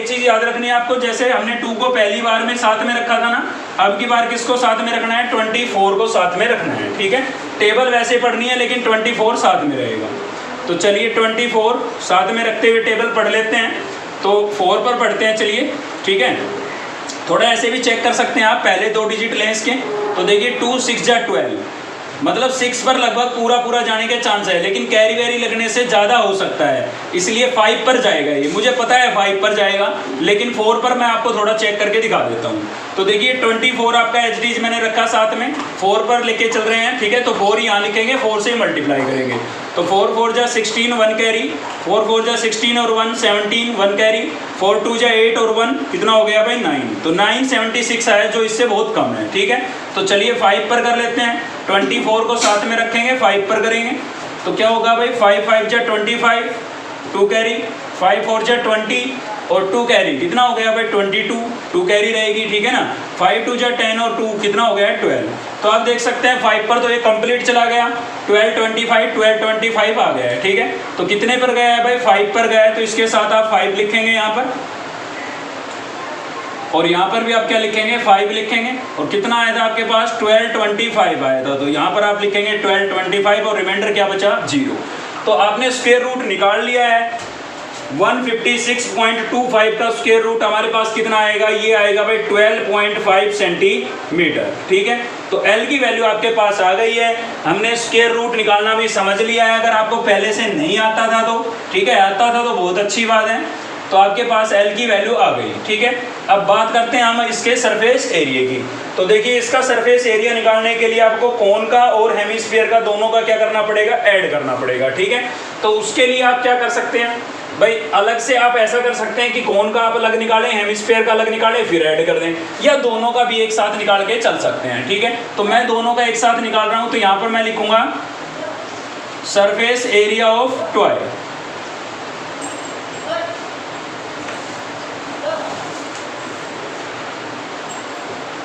चीज़ याद रखनी है आपको, जैसे हमने 2 को पहली बार में साथ में रखा था ना, अब की बार किसको साथ में रखना है, 24 को साथ में रखना है, ठीक है। टेबल वैसे पढ़नी है लेकिन 24 साथ में रहेगा। तो चलिए 24 साथ में रखते हुए टेबल पढ़ लेते हैं। तो 4 पर पढ़ते हैं, चलिए, ठीक है। थोड़ा ऐसे भी चेक कर सकते हैं आप, पहले 2 डिजिट लें इसके। तो देखिए 2 6 जा 12, मतलब 6 पर लगभग पूरा जाने के चांस है, लेकिन कैरी वैरी लगने से ज़्यादा हो सकता है, इसलिए 5 पर जाएगा ये। मुझे पता है 5 पर जाएगा, लेकिन 4 पर मैं आपको थोड़ा चेक करके दिखा देता हूँ। तो देखिए 24 आपका HDs मैंने रखा साथ में, 4 पर लेके चल रहे हैं, ठीक है। तो 4 यहाँ लिखेंगे, 4 से मल्टीप्लाई करेंगे। तो 4 4 जा 16, 1 कैरी, 4 4 जा 16 और 1 17, 1 कैरी, 4 2 जा 8 और 1 कितना हो गया भाई, 9। तो 976 आया, जो इससे बहुत कम है, ठीक है। तो चलिए 5 पर कर लेते हैं। 24 को साथ में रखेंगे, 5 पर करेंगे तो क्या होगा भाई, 5 5 जा 25, 2 कैरी, 5 4 जा 20 और 2 कैरी, कितना हो गया भाई, 22, 2 कैरी रहेगी, ठीक है ना। 5 2 जा 10 और 2 कितना हो गया, 12। तो आप देख सकते हैं 5 पर तो ये कंप्लीट चला गया, 12 25 12 25 आ गया है, ठीक है। तो कितने पर गया है भाई, 5 पर गया है, तो इसके साथ आप 5 लिखेंगे यहाँ पर, और यहाँ पर भी आप क्या लिखेंगे, 5 लिखेंगे। और कितना आया था आपके पास, 12 25 आया था, तो यहाँ पर आप लिखेंगे 12 25 और रिमाइंडर क्या बचा, 0। तो आपने स्क्वायर रूट निकाल लिया है। 156.25 का स्क्वायर रूट हमारे पास कितना आएगा, ये आएगा भाई 12.5 सेंटीमीटर, ठीक है। तो L की वैल्यू आपके पास आ गई है। हमने स्क्वायर रूट निकालना भी समझ लिया है। अगर आपको पहले से नहीं आता था तो ठीक है, आता था तो बहुत अच्छी बात है। तो आपके पास L की वैल्यू आ गई, ठीक है। अब बात करते हैं हम इसके सरफेस एरिया की। तो देखिए इसका सरफेस एरिया निकालने के लिए आपको कोन का और हेमिस्फीयर का दोनों का क्या करना पड़ेगा, ऐड करना पड़ेगा, ठीक है। तो उसके लिए आप क्या कर सकते हैं भाई, अलग से आप ऐसा कर सकते हैं कि कोन का आप अलग निकालें, हेमिस्फीयर का अलग निकालें, फिर ऐड कर दें, या दोनों का भी एक साथ निकाल के चल सकते हैं, ठीक है। तो मैं दोनों का एक साथ निकाल रहा हूँ, तो यहाँ पर मैं लिखूंगा सरफेस एरिया ऑफ टॉय,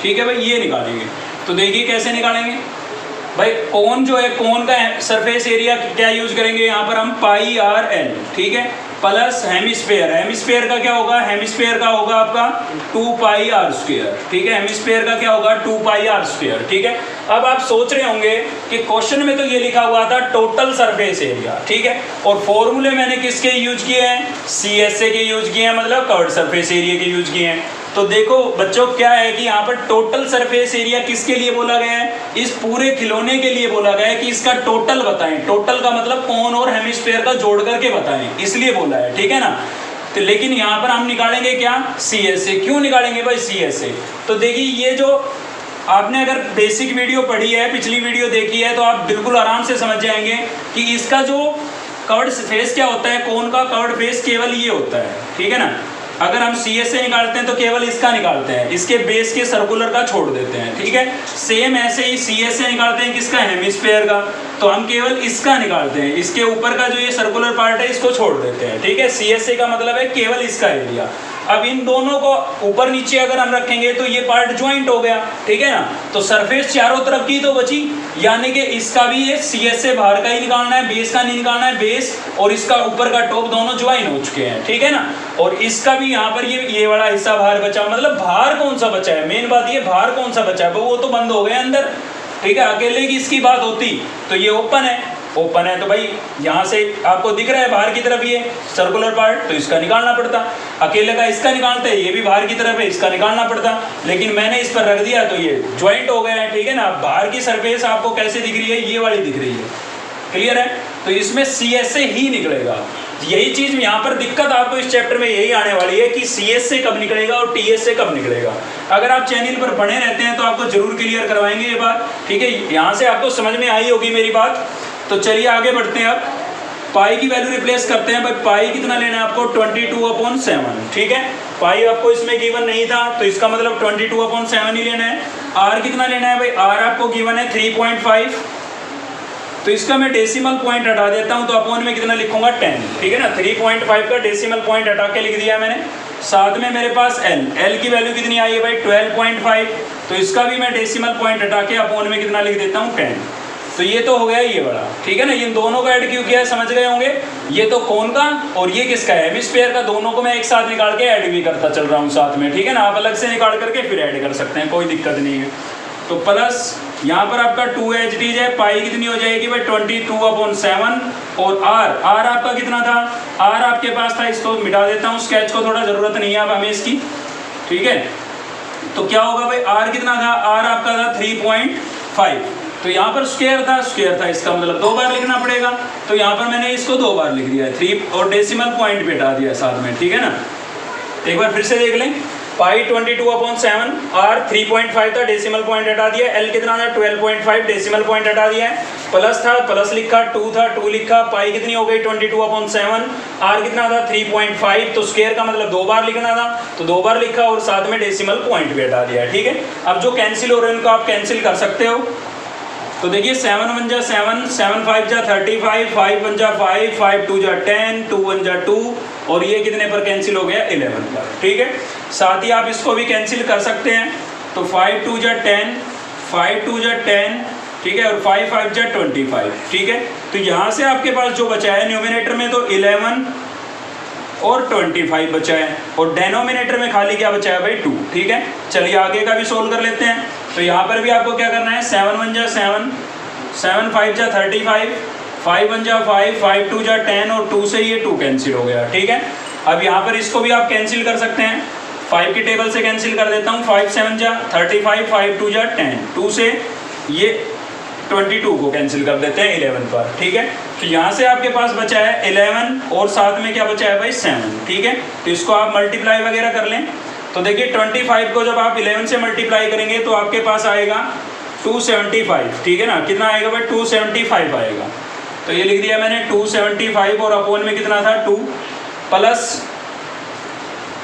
ठीक है भाई, ये निकालेंगे। तो देखिए कैसे निकालेंगे भाई, कोन जो है, कोन का सरफेस एरिया क्या यूज करेंगे यहाँ पर हम, πr/l, ठीक है, प्लस हेमिस्फीयर। हेमिस्फीयर का क्या होगा, हेमिस्फीयर का होगा आपका 2πr², ठीक है। हेमिस्फीयर का क्या होगा, 2πr², ठीक है। अब आप सोच रहे होंगे कि क्वेश्चन में तो ये लिखा हुआ था टोटल सरफेस एरिया, ठीक है, और फॉर्मूले मैंने किसके यूज किए हैं, CSA के यूज किए हैं, मतलब कवर्ड सरफेस एरिया के यूज किए हैं। तो देखो बच्चों क्या है कि यहाँ पर टोटल सरफेस एरिया किसके लिए बोला गया है, इस पूरे खिलौने के लिए बोला गया है कि इसका टोटल बताएं। टोटल का मतलब कोन और हेमिस्फीयर का जोड़ करके बताएं, इसलिए बोला है, ठीक है ना। तो लेकिन यहाँ पर हम निकालेंगे क्या, CSA। क्यों निकालेंगे भाई CSA, तो देखिए ये जो आपने अगर बेसिक वीडियो पढ़ी है, पिछली वीडियो देखी है, तो आप बिल्कुल आराम से समझ जाएंगे कि इसका जो कवर्ड फेस क्या होता है, कोन का कवर्ड फेस केवल ये होता है, ठीक है ना। अगर हम CSA निकालते हैं तो केवल इसका निकालते हैं, इसके बेस के सर्कुलर का छोड़ देते हैं, ठीक है। सेम ऐसे ही CSA निकालते हैं किसका, हेमिस्फीयर का, तो हम केवल इसका निकालते हैं, इसके ऊपर का जो ये सर्कुलर पार्ट है इसको छोड़ देते हैं, ठीक है। CSA का मतलब है केवल इसका एरिया। अब इन दोनों को ऊपर नीचे अगर हम रखेंगे तो ये पार्ट ज्वाइंट हो गया, ठीक है ना। तो सरफेस चारों तरफ की तो बची, यानी कि इसका भी ये CSA बाहर का ही निकालना है, बेस का नहीं निकालना है। बेस और इसका ऊपर का टॉप दोनों ज्वाइन हो चुके हैं, ठीक है ना। और इसका भी यहाँ पर ये वाला हिस्सा बाहर बचा, मतलब बाहर कौन सा बचा है, मेन बात ये बाहर कौन सा बचा है, वो तो बंद हो गया अंदर, ठीक है। अकेले की इसकी बात होती तो ये ओपन है, ओपन है तो भाई यहाँ से आपको दिख रहा है बाहर की तरफ ये सर्कुलर पार्ट, तो इसका निकालना पड़ता। अकेले का इसका निकालते हैं, ये भी बाहर की तरफ है, इसका निकालना पड़ता, लेकिन मैंने इस पर रख दिया तो ये ज्वाइंट हो गया है, ठीक है ना। बाहर की सरफेस आपको कैसे दिख रही है, ये वाली दिख रही है, क्लियर है। तो इसमें CSA ही निकलेगा। यही चीज़ यहाँ पर दिक्कत आपको इस चैप्टर में यही आने वाली है कि CSA कब निकलेगा और TSA कब निकलेगा। अगर आप चैनल पर बने रहते हैं तो आपको जरूर क्लियर करवाएंगे ये बात, ठीक है। यहाँ से आपको समझ में आई होगी मेरी बात। तो चलिए आगे बढ़ते हैं। अब पाई की वैल्यू रिप्लेस करते हैं। भाई पाई कितना लेना है आपको, 22/7, ठीक है। पाई आपको इसमें गिवन नहीं था तो इसका मतलब 22/7 ही लेना है। आर कितना लेना है भाई, आर आपको गिवन है 3.5, तो इसका मैं डेसिमल पॉइंट हटा देता हूं, तो अपॉन में कितना लिखूंगा 10, ठीक है ना। 3.5 का डेसिमल पॉइंट हटा के लिख दिया मैंने। साथ में मेरे पास एल की वैल्यू कितनी आई है भाई 12.5, तो इसका भी मैं डेसिमल पॉइंट हटा के अपॉन में कितना लिख देता हूँ 10। तो ये तो हो गया ये बड़ा, ठीक है ना। इन दोनों का ऐड क्यों किया है समझ गए होंगे। ये तो कोन का और ये किसका है, हेमिस्फीयर का। दोनों को मैं एक साथ निकाल के ऐड भी करता चल रहा हूँ साथ में, ठीक है ना। आप अलग से निकाल करके फिर ऐड कर सकते हैं, कोई दिक्कत नहीं है। तो प्लस यहाँ पर आपका 2 एच डी है, पाई कितनी हो जाएगी भाई 22/7, और आर आपका कितना था, आर आपके पास था, इसको मिटा देता हूँ, स्केच को थोड़ा ज़रूरत नहीं है अब हमें इसकी, ठीक है। तो क्या होगा भाई, आर कितना था, आर आपका था 3.5, तो यहाँ पर स्क्वायर था, इसका मतलब 2 बार लिखना पड़ेगा, तो यहाँ पर मैंने इसको 2 बार लिख दिया है 3 और डेसिमल पॉइंट भी हटा दिया साथ में, ठीक है ना। एक बार फिर से देख लें, पाई 22/7, आर 3.5 था, डेसिमल पॉइंट हटा दिया, एल कितना था 12.5, डेसिमल पॉइंट हटा दिया है, प्लस था प्लस लिखा, 2 था 2 लिखा, पाई कितनी हो गई 22/7, आर कितना था 3.5, तो स्क्वायर का मतलब 2 बार लिखना था, तो 2 बार लिखा और साथ में डेसिमल पॉइंट भी हटा दिया, ठीक है। अब जो कैंसिल हो रहे हैं उनको आप कैंसिल कर सकते हो। तो देखिए 7 1 जा 7, 7 5 जा 35, 5 1 जा 5, 5 2 जा 10, 2 1 जा 2, और ये कितने पर कैंसिल हो गया 11 पर, ठीक है। साथ ही आप इसको भी कैंसिल कर सकते हैं, तो 5 2 जा 10, 5 2 जा 10, ठीक है, और 5 5 जा 25, ठीक है। तो यहाँ से आपके पास जो बचा है न्यूमिनेटर में तो 11 और 25 बचा है, और डेनोमिनेटर में खाली क्या बचा है भाई 2, ठीक है। चलिए आगे का भी सोल्व कर लेते हैं। तो यहाँ पर भी आपको क्या करना है, 7 1 जा 7, 7 5 जा 35, 5 1 जा 5, 5 2 जा 10, और 2 से ये 2 कैंसिल हो गया, ठीक है। अब यहाँ पर इसको भी आप कैंसिल कर सकते हैं, 5 की टेबल से कैंसिल कर देता हूँ, 5 7 जा 35, 5 2 जा 10, 2 से ये 22 को कैंसिल कर देते हैं 11 पर, ठीक है। तो यहाँ से आपके पास बचा है 11 और साथ में क्या बचा है भाई 7, ठीक है। तो इसको आप मल्टीप्लाई वगैरह कर लें। तो देखिए 25 को जब आप 11 से मल्टीप्लाई करेंगे तो आपके पास आएगा 275, ठीक है ना। कितना आएगा भाई 275 आएगा, तो ये लिख दिया मैंने 275, और अपोन में कितना था 2, प्लस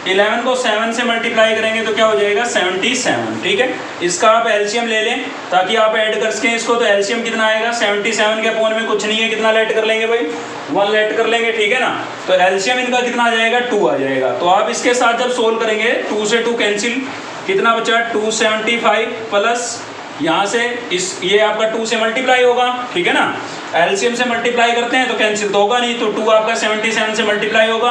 11 को 7 से मल्टीप्लाई करेंगे तो क्या हो जाएगा 77, ठीक है। इसका आप एलसीएम ले लें ताकि आप ऐड कर सकें इसको, तो एलसीएम कितना आएगा 77 के अपोन में कुछ नहीं है, कितना लेट कर लेंगे भाई 1 लेट कर लेंगे, ठीक है ना। तो एलसीएम इनका कितना आ जाएगा 2 आ जाएगा। तो आप इसके साथ जब सोल्व करेंगे 2 से 2 कैंसिल, कितना बचा 275, प्लस यहाँ से ये आपका 2 से मल्टीप्लाई होगा, ठीक है ना। एलसीएम से मल्टीप्लाई करते हैं तो कैंसिल तो होगा नहीं, तो 2 आपका 77 से मल्टीप्लाई होगा,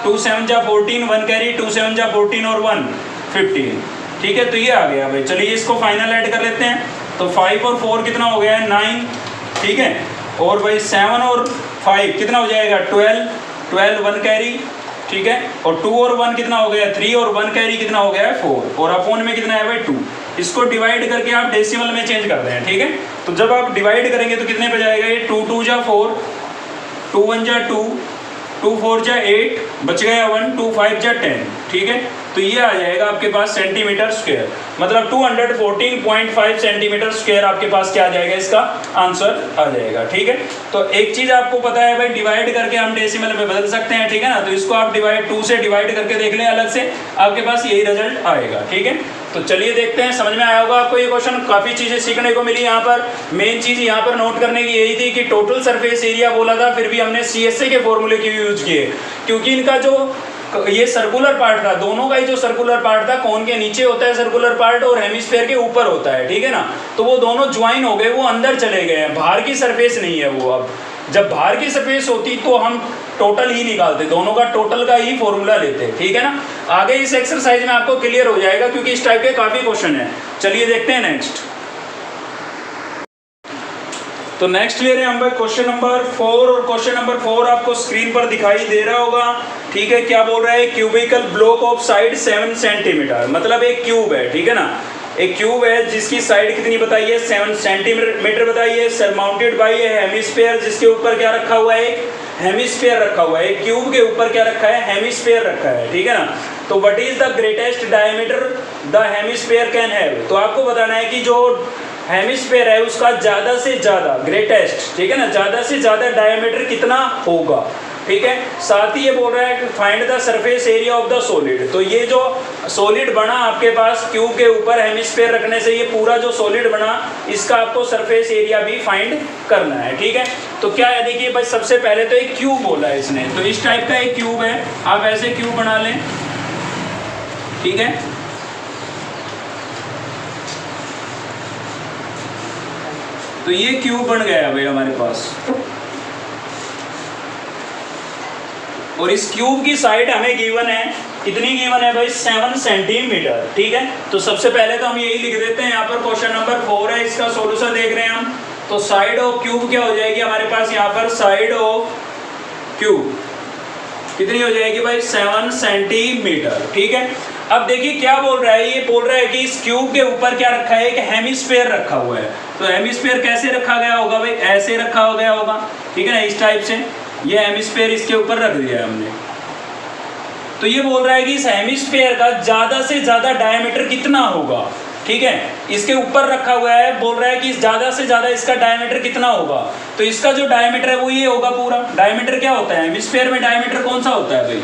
2 7 जा 14, 1 कैरी, 2 7 जा 14 और 1 15, ठीक है। तो ये आ गया भाई। चलिए इसको फाइनल ऐड कर लेते हैं। तो 5 और 4 कितना हो गया है 9, ठीक है। और भाई 7 और 5 कितना हो जाएगा 12 1 कैरी, ठीक है। और 2 और 1 कितना हो गया 3 और 1 कैरी कितना हो गया है 4 और अपोन में कितना है भाई 2। इसको डिवाइड करके आप डेसिमल में चेंज कर दें, ठीक है। तो जब आप डिवाइड करेंगे तो कितने पे जाएगा ये 2 2 जा 4, 2 1 जा 2, 2 4 जा 8, बच गया 1, 2 5 जा 10, ठीक है। तो ये आ जाएगा आपके पास सेंटीमीटर स्क्वायर, मतलब 214.5 सेंटीमीटर स्क्वायर आपके पास क्या आ जाएगा, इसका आंसर आ जाएगा, ठीक है। तो एक चीज़ आपको पता है भाई, डिवाइड करके हम डेसिमल में बदल सकते हैं, ठीक है ना। तो इसको आप 2 से डिवाइड करके देख लें अलग से, आपके पास यही रिजल्ट आएगा, ठीक है। तो चलिए देखते हैं, समझ में आया होगा आपको ये क्वेश्चन। काफ़ी चीज़ें सीखने को मिली यहाँ पर। मेन चीज़ यहाँ पर नोट करने की यही थी कि टोटल सरफेस एरिया बोला था, फिर भी हमने CSA के फॉर्मूले की यूज किए, क्योंकि इनका जो ये सर्कुलर पार्ट था, दोनों का ही जो सर्कुलर पार्ट था, कोन के नीचे होता है सर्कुलर पार्ट और हेमिस्फीयर के ऊपर होता है, ठीक है ना। तो वो दोनों ज्वाइन हो गए, वो अंदर चले गए हैं, बाहर की सरफेस नहीं है वो। अब जब बाहर की सरफेस होती तो हम टोटल ही निकालते, दोनों का टोटल का ही फॉर्मूला लेते, ठीक है ना। आगे इस एक्सरसाइज में आपको क्लियर हो जाएगा, क्योंकि इस टाइप के काफ़ी क्वेश्चन है। चलिए देखते हैं नेक्स्ट। तो नेक्स्ट ले रहे हैं हम भाई क्वेश्चन नंबर 4, और क्वेश्चन नंबर 4 आपको स्क्रीन पर दिखाई दे रहा होगा, ठीक है। क्या बोल रहा है, cubical block of side 7 centimetre, मतलब एक क्यूब है, ठीक है ना। एक क्यूब है जिसकी साइड कितनी बताइए 7 सेंटीमीटर बताइए, सरमाउंटेड बाय ए हेमिस्फीयर, जिसके ऊपर क्या रखा हुआ है, हेमिस्फीयर रखा हुआ है। एक क्यूब के ऊपर क्या रखा है, हेमिस्फीयर रखा है, ठीक है ना। तो what is the greatest diameter the hemisphere can have, तो आपको बताना है कि जो हेमिस्फीयर है उसका ज़्यादा से ज़्यादा, ग्रेटेस्ट, ठीक है ना, ज़्यादा से ज़्यादा डायमीटर कितना होगा, ठीक है। साथ ही ये बोल रहा है कि find the surface area of the solid. तो ये जो सॉलिड बना आपके पास क्यूब के ऊपर हेमिस्फीयर रखने से, ये पूरा जो सॉलिड बना, इसका आपको सरफेस एरिया भी फाइंड करना है, ठीक है। तो क्या है, देखिए भाई, सबसे पहले तो एक क्यूब बोला है इसने, तो इस टाइप का एक क्यूब है, आप ऐसे क्यूब बना लें, ठीक है। तो ये क्यूब बन गया भाई हमारे पास, और इस क्यूब की साइड हमें गिवन है, कितनी गिवन है भाई 7 सेंटीमीटर, ठीक है। तो सबसे पहले तो हम यही लिख देते हैं, यहाँ पर क्वेश्चन नंबर 4 है, इसका सॉल्यूशन देख रहे हैं हम। तो साइड ऑफ क्यूब क्या हो जाएगी हमारे पास, यहाँ पर साइड ऑफ क्यूब कितनी हो जाएगी भाई 7 सेंटीमीटर, ठीक है। अब देखिए क्या बोल रहा है, ये बोल रहा है कि इस क्यूब के ऊपर क्या रखा है, एक हेमिस्फीयर रखा हुआ है। तो हेमिस्फीयर कैसे रखा गया होगा भाई, ऐसे रखा हो गया होगा, ठीक है ना, इस टाइप से। ये हेमिस्फीयर इसके ऊपर रख दिया है हमने। तो ये बोल रहा है कि इस हेमिस्फीयर का ज़्यादा से ज़्यादा डायमीटर कितना होगा, ठीक है। इसके ऊपर रखा हुआ है, बोल रहा है कि ज़्यादा से ज़्यादा इसका डायमीटर कितना होगा। तो इसका जो डायमीटर है वो ये होगा पूरा। डायमीटर क्या होता है, हेमिस्फीयर में डायमीटर कौन सा होता है भाई,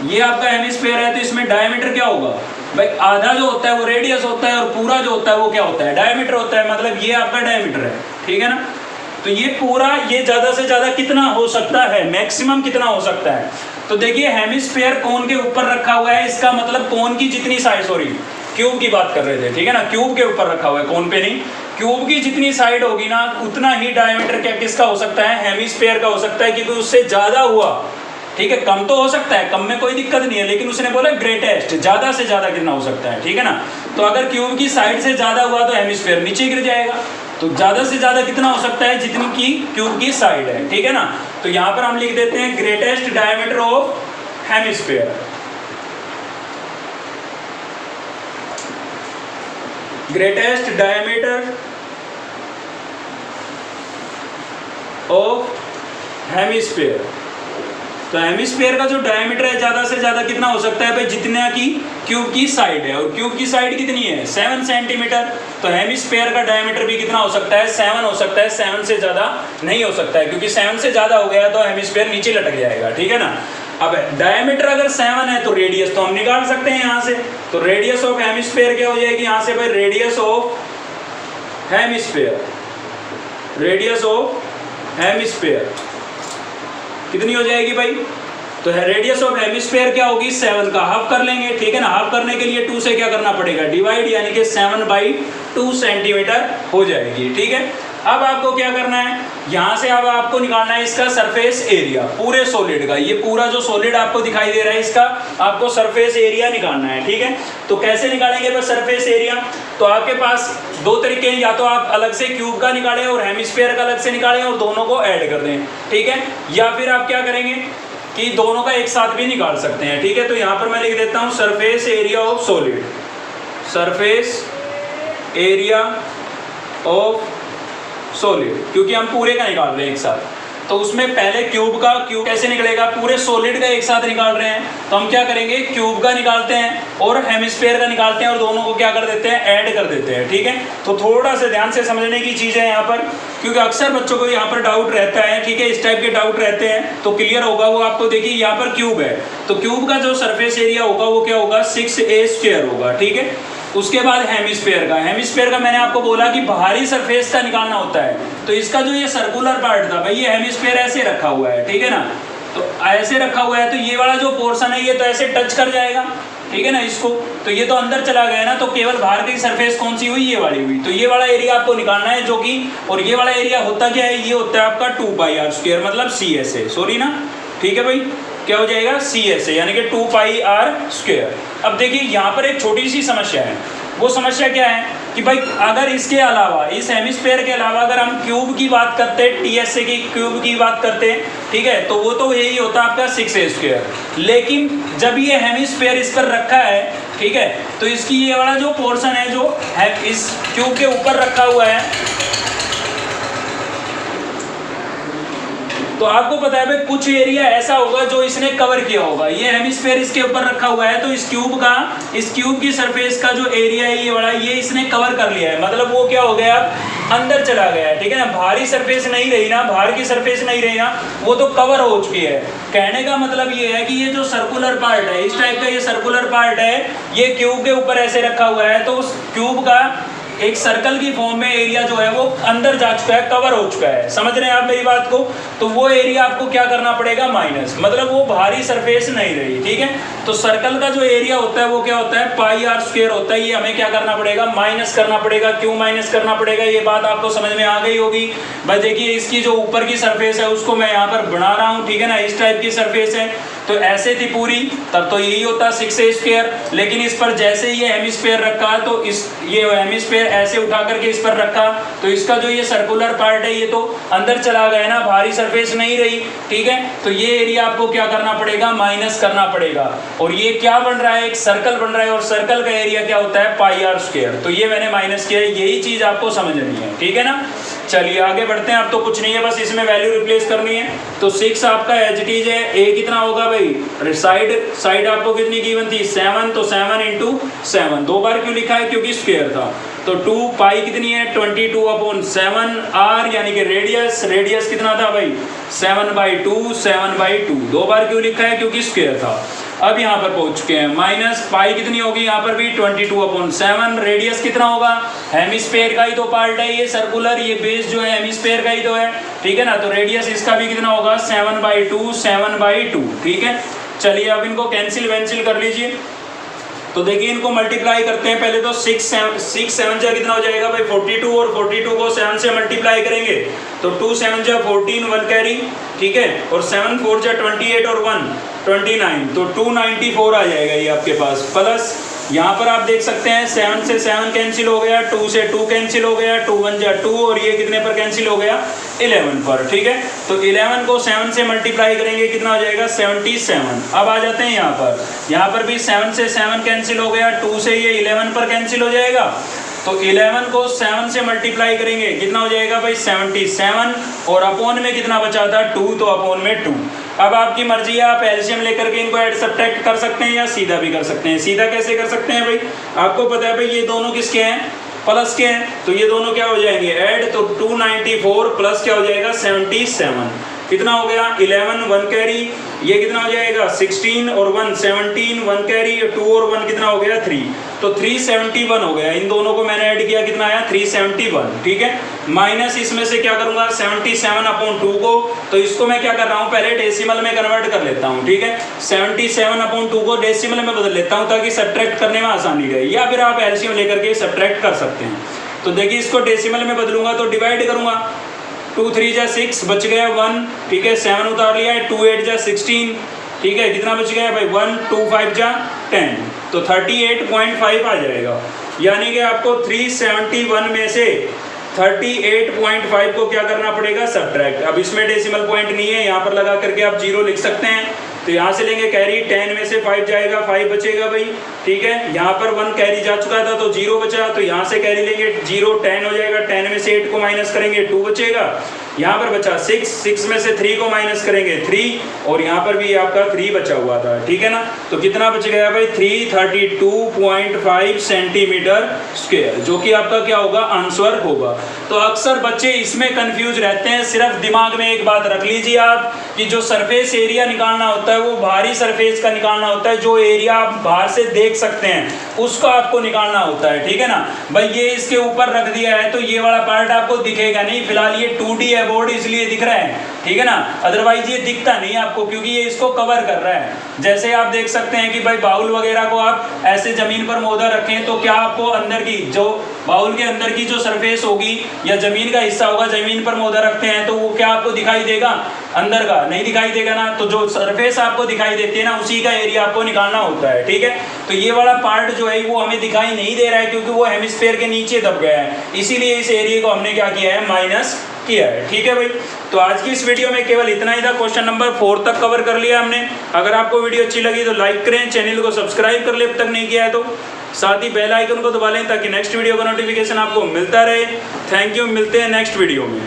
ये आपका हेमिस्फीयर है, तो इसमें डायमीटर क्या होगा भाई, आधा जो होता है वो रेडियस होता है, और पूरा जो होता है वो क्या होता है, डायमीटर होता है। मतलब ये आपका डायमीटर है, ठीक है ना। तो ये पूरा, ये ज़्यादा से ज़्यादा कितना हो सकता है, मैक्सिमम कितना हो सकता है। तो देखिए हेमिस्फीयर कोन के ऊपर रखा हुआ है, इसका मतलब कोन की जितनी साइड, सॉरी क्यूब की बात कर रहे थे, ठीक है ना, क्यूब के ऊपर रखा हुआ है, कोन पे नहीं। क्यूब की जितनी साइड होगी ना, उतना ही डायमीटर क्या किसका हो सकता है, हेमिस्फीयर का हो सकता है, क्योंकि उससे ज़्यादा हुआ, ठीक है। कम तो हो सकता है, कम में कोई दिक्कत नहीं है, लेकिन उसने बोला ग्रेटेस्ट, ज़्यादा से ज़्यादा कितना हो सकता है, ठीक है ना। तो अगर क्यूब की साइड से ज़्यादा हुआ तो हेमिस्फीयर नीचे गिर जाएगा। तो ज़्यादा से ज़्यादा कितना हो सकता है, जितनी की क्यूब की साइड है, ठीक है ना। तो यहाँ पर हम लिख देते हैं greatest diameter of hemisphere, greatest diameter of hemisphere. तो हेमिस्फीयर का जो डायमीटर है ज़्यादा से ज़्यादा कितना हो सकता है भाई, जितना की क्यूब की साइड है, और क्यूब की साइड कितनी है 7 सेंटीमीटर। तो हेमिस्फीयर का डायमीटर भी कितना हो सकता है, 7 हो सकता है, 7 से ज़्यादा नहीं हो सकता है, क्योंकि 7 से ज़्यादा हो गया तो हेमिस्फीयर नीचे लटक जाएगा, ठीक है ना। अब डायमीटर अगर 7 है तो रेडियस तो हम निकाल सकते हैं यहाँ से। तो रेडियस ऑफ हेमिस्फीयर क्या हो जाएगी यहाँ से भाई, radius of hemisphere, radius of hemisphere कितनी हो जाएगी भाई। तो रेडियस ऑफ हेमिस्फीयर क्या होगी, 7 का हाफ कर लेंगे, ठीक है ना। हाफ करने के लिए 2 से क्या करना पड़ेगा, डिवाइड, यानी कि 7/2 सेंटीमीटर हो जाएगी, ठीक है। अब आपको क्या करना है, यहाँ से अब आपको निकालना है इसका सरफेस एरिया पूरे सॉलिड का। ये पूरा जो सॉलिड आपको दिखाई दे रहा है इसका आपको सरफेस एरिया निकालना है, ठीक है। तो कैसे निकालेंगे बस सरफेस एरिया, तो आपके पास दो तरीके हैं, या तो आप अलग से क्यूब का निकालें और हेमिस्फीयर का अलग से निकालें और दोनों को ऐड कर दें, ठीक है। या फिर आप क्या करेंगे कि दोनों का एक साथ भी निकाल सकते हैं, ठीक है। तो यहाँ पर मैं लिख देता हूँ surface area of solid, surface area of solid, क्योंकि हम पूरे का निकाल रहे हैं एक साथ। तो उसमें पहले क्यूब कैसे निकलेगा, पूरे सॉलिड का एक साथ निकाल रहे हैं, तो हम क्या करेंगे क्यूब का निकालते हैं और हेमिस्फीयर का निकालते हैं और दोनों को क्या कर देते हैं, ऐड कर देते हैं, ठीक है। तो थोड़ा सा ध्यान से समझने की चीज़ है यहाँ पर, क्योंकि अक्सर बच्चों को यहाँ पर डाउट रहता है, ठीक है। इस टाइप के डाउट रहते हैं तो क्लियर होगा वो आपको। देखिए यहाँ पर क्यूब है, तो क्यूब का जो सरफेस एरिया होगा वो क्या होगा, 6a² होगा, ठीक है। उसके बाद हेमिस्फीयर का मैंने आपको बोला कि बाहरी सरफेस का निकालना होता है। तो इसका जो ये सर्कुलर पार्ट था भाई, ये हेमिस्फीयर ऐसे रखा हुआ है, ठीक है ना। तो ऐसे रखा हुआ है तो ये वाला जो पोर्शन है ये तो ऐसे टच कर जाएगा, ठीक है ना इसको। तो ये तो अंदर चला गया ना, तो केवल बाहर की सरफेस कौन सी हुई, ये वाली हुई। तो ये वाला एरिया आपको निकालना है, जो कि और ये वाला एरिया होता क्या है, ये होता है आपका 2πr² मतलब CSA, सॉरी ना, ठीक है भाई। क्या हो जाएगा, CSA यानी कि 2πr²। अब देखिए यहाँ पर एक छोटी सी समस्या है, वो समस्या क्या है कि भाई अगर इसके अलावा, इस हेमिस्फीयर के अलावा अगर हम क्यूब की बात करते हैं, TSA की क्यूब की बात करते हैं, ठीक है, तो वो तो यही होता है आपका 6a²। लेकिन जब ये हेमिस्फीयर इस पर रखा है, ठीक है, तो इसकी ये वाला जो पोर्शन है जो है इस क्यूब के ऊपर रखा हुआ है, तो आपको पता है भाई कुछ एरिया ऐसा होगा जो इसने कवर किया होगा। ये हेमिस्फीयर इसके ऊपर रखा हुआ है, तो इस क्यूब की सरफेस का जो एरिया है ये बड़ा, ये इसने कवर कर लिया है, मतलब वो क्या हो गया, अंदर चला गया है, ठीक है ना। बाहरी सरफेस नहीं रही ना, बाहर की सरफेस नहीं रही ना, वो तो कवर हो चुकी है। कहने का मतलब ये है कि ये जो सर्कुलर पार्ट है, इस टाइप का ये सर्कुलर पार्ट है, ये क्यूब के ऊपर ऐसे रखा हुआ है, तो उस क्यूब का एक सर्कल की फॉर्म में एरिया जो है वो अंदर जा चुका है, कवर हो चुका है। समझ रहे हैं आप मेरी बात को। तो वो एरिया आपको क्या करना पड़ेगा, माइनस, मतलब वो बाहरी सरफेस नहीं रही, ठीक है। तो सर्कल का जो एरिया होता है वो क्या होता है, πr² होता है। ये हमें क्या करना पड़ेगा, माइनस करना पड़ेगा। क्यों माइनस करना पड़ेगा, ये बात आपको समझ में आ गई होगी भाई। देखिए इसकी जो ऊपर की सरफेस है उसको मैं यहाँ पर बना रहा हूँ, ठीक है ना, इस टाइप की सरफेस है। तो ऐसे थी पूरी, तब तो यही होता 6a², लेकिन इस पर जैसे ये हेमिस्फीयर रखा, तो ये हेमिस्फीयर ऐसे उठा करके इस पर रखा, तो इसका जो ये सर्कुलर पार्ट है ये तो अंदर चला गया ना, बाहरी सरफेस नहीं रही, ठीक है। तो ये एरिया आपको क्या करना पड़ेगा, माइनस करना पड़ेगा। और ये क्या बन रहा है, एक सर्कल बन रहा है, और सर्कल का एरिया क्या होता है, πr²। तो ये मैंने माइनस किया है, यही चीज आपको समझनी है, ठीक है ना। चलिए आगे बढ़ते हैं। अब तो कुछ नहीं है, बस इसमें वैल्यू रिप्लेस करनी है। तो 6 आपका एज इट इज है, a कितना होगा भाई, साइड आपको कितनी गिवन थी, 7, तो 7 × 7, 2 बार क्यों लिखा है, क्योंकि स्क्वायर था। तो 2 पाई कितनी है, 22/7 r, यानी कि रेडियस कितना था भाई, 7/2, 7/2, 2 बार क्यों लिखा है, क्योंकि स्क्वायर था। अब यहाँ पर पहुंच चुके हैं, माइनस पाई कितनी होगी यहाँ पर भी, 22/7, रेडियस कितना होगा, हेमिस्फीयर का ही तो पार्ट है ये सर्कुलर, ये बेस जो है हेमिस्फीयर का ही तो है, ठीक है ना। तो रेडियस इसका भी कितना होगा, 7/2, 7/2, ठीक है। चलिए अब इनको कैंसिल कर लीजिए। तो देखिए इनको मल्टीप्लाई करते हैं। पहले तो 6 7 जा कितना हो जाएगा भाई, 42, और 42 को 7 से मल्टीप्लाई करेंगे तो 2 7 जा 14, 1 कैरी, ठीक है, और 7 4 जा 28 और 1 29, तो 294 आ जाएगा ये आपके पास। प्लस यहाँ पर आप देख सकते हैं 7 से 7 कैंसिल हो गया, 2 से 2 कैंसिल हो गया, 2 1 जा 2, और ये कितने पर कैंसिल हो गया, 11 पर, ठीक है। तो 11 को 7 से मल्टीप्लाई करेंगे कितना हो जाएगा, 77। अब आ जाते हैं यहाँ पर भी 7 से 7 कैंसिल हो गया, 2 से ये 11 पर कैंसिल हो जाएगा। तो 11 को 7 से मल्टीप्लाई करेंगे कितना हो जाएगा भाई, 77, और अपॉन में कितना बचा था, 2, तो अपॉन में 2। अब आपकी मर्जी है, आप एलसीएम लेकर के इनको ऐड सब्ट्रैक्ट कर सकते हैं या सीधा भी कर सकते हैं। सीधा कैसे कर सकते हैं भाई, आपको पता है भाई ये दोनों किसके हैं, प्लस के हैं, तो ये दोनों क्या हो जाएंगे, ऐड, तो 294 प्लस क्या हो जाएगा, 77, कितना हो गया, 11, 1 कैरी, ये कितना हो जाएगा, 16 और 1 17, 1 कैरी, 2 और 1 कितना हो गया, 3, तो 371 हो गया। इन दोनों को मैंने ऐड किया, कितना आया, 371, ठीक है। माइनस इसमें से क्या करूंगा, 77/2 को, तो इसको मैं क्या कर रहा हूँ, पहले डेसिमल में कन्वर्ट कर लेता हूँ, ठीक है। 77/2 को डेसिमल में बदल लेता हूँ ताकि सब्ट्रैक्ट करने में आसानी रहे, या फिर आप एलसीएम लेकर के सब्ट्रैक्ट कर सकते हैं। तो देखिए इसको डेसिमल में बदलूंगा तो डिवाइड करूंगा, 2 3 जा 6, बच गया 1, ठीक है 7 उतार लिया है, 2 8 जा 16, ठीक है कितना बच गया भाई 1, 2 5 जा 10, तो 38.5 आ जाएगा। यानी कि आपको 371 में से 38.5 को क्या करना पड़ेगा, सब्ट्रैक्ट। अब इसमें डेसिमल पॉइंट नहीं है, यहाँ पर लगा करके आप 0 लिख सकते हैं। तो यहाँ से लेंगे कैरी, 10 में से 5 जाएगा, 5 बचेगा भाई, ठीक है। यहाँ पर 1 कैरी जा चुका था तो 0 बचा, तो यहाँ से कैरी लेंगे 0, 10 हो जाएगा, 10 में से 8 को माइनस करेंगे 2 बचेगा। यहाँ पर बचा 6, 6 में से 3 को माइनस करेंगे 3, और यहाँ पर भी आपका 3 बचा हुआ था, ठीक है ना। तो कितना बच गया भाई 332.5 सेंटीमीटर स्क्वायर, जो कि आपका क्या होगा, आंसर होगा। तो अक्सर बच्चे इसमें कंफ्यूज रहते हैं। सिर्फ दिमाग में एक बात रख लीजिए आप कि जो सरफेस एरिया निकालना होता है वो बाहरी सरफेस का निकालना होता है, जो एरिया आप बाहर से देख सकते हैं उसको आपको निकालना होता है, ठीक है ना भाई। ये इसके ऊपर रख दिया है तो ये वाला पार्ट आपको दिखेगा नहीं, फिलहाल ये 2D है बोर्ड इसलिए दिख रहा है, ठीक है ना, अदरवाइज ये दिखता नहीं आपको क्योंकि ये इसको कवर कर रहा है। जैसे आप देख सकते हैं कि भाई बाउल वगैरह को आप ऐसे जमीन पर मौदा रखें तो क्या आपको अंदर की जो बाउल के अंदर की जो सरफेस होगी या जमीन का हिस्सा होगा, जमीन पर मौदा रखते हैं तो वो क्या आपको दिखाई देगा, अंदर का नहीं दिखाई देगा ना। तो जो सरफेस आपको दिखाई देती है ना उसी का एरिया आपको निकालना होता है, ठीक है। तो ये वाला पार्ट जो है वो हमें दिखाई नहीं दे रहा है क्योंकि वो हेमिस्फीयर के नीचे दब गया है, इसीलिए इस एरिया को हमने क्या किया है, माइनस किया है, ठीक है भाई। तो आज की इस वीडियो में केवल इतना ही था, क्वेश्चन नंबर 4 तक कवर कर लिया हमने। अगर आपको वीडियो अच्छी लगी तो लाइक करें, चैनल को सब्सक्राइब कर ले अब तक नहीं किया है तो, साथ ही बेल आइकन को दबा लें ताकि नेक्स्ट वीडियो का नोटिफिकेशन आपको मिलता रहे। थैंक यू, मिलते हैं नेक्स्ट वीडियो में।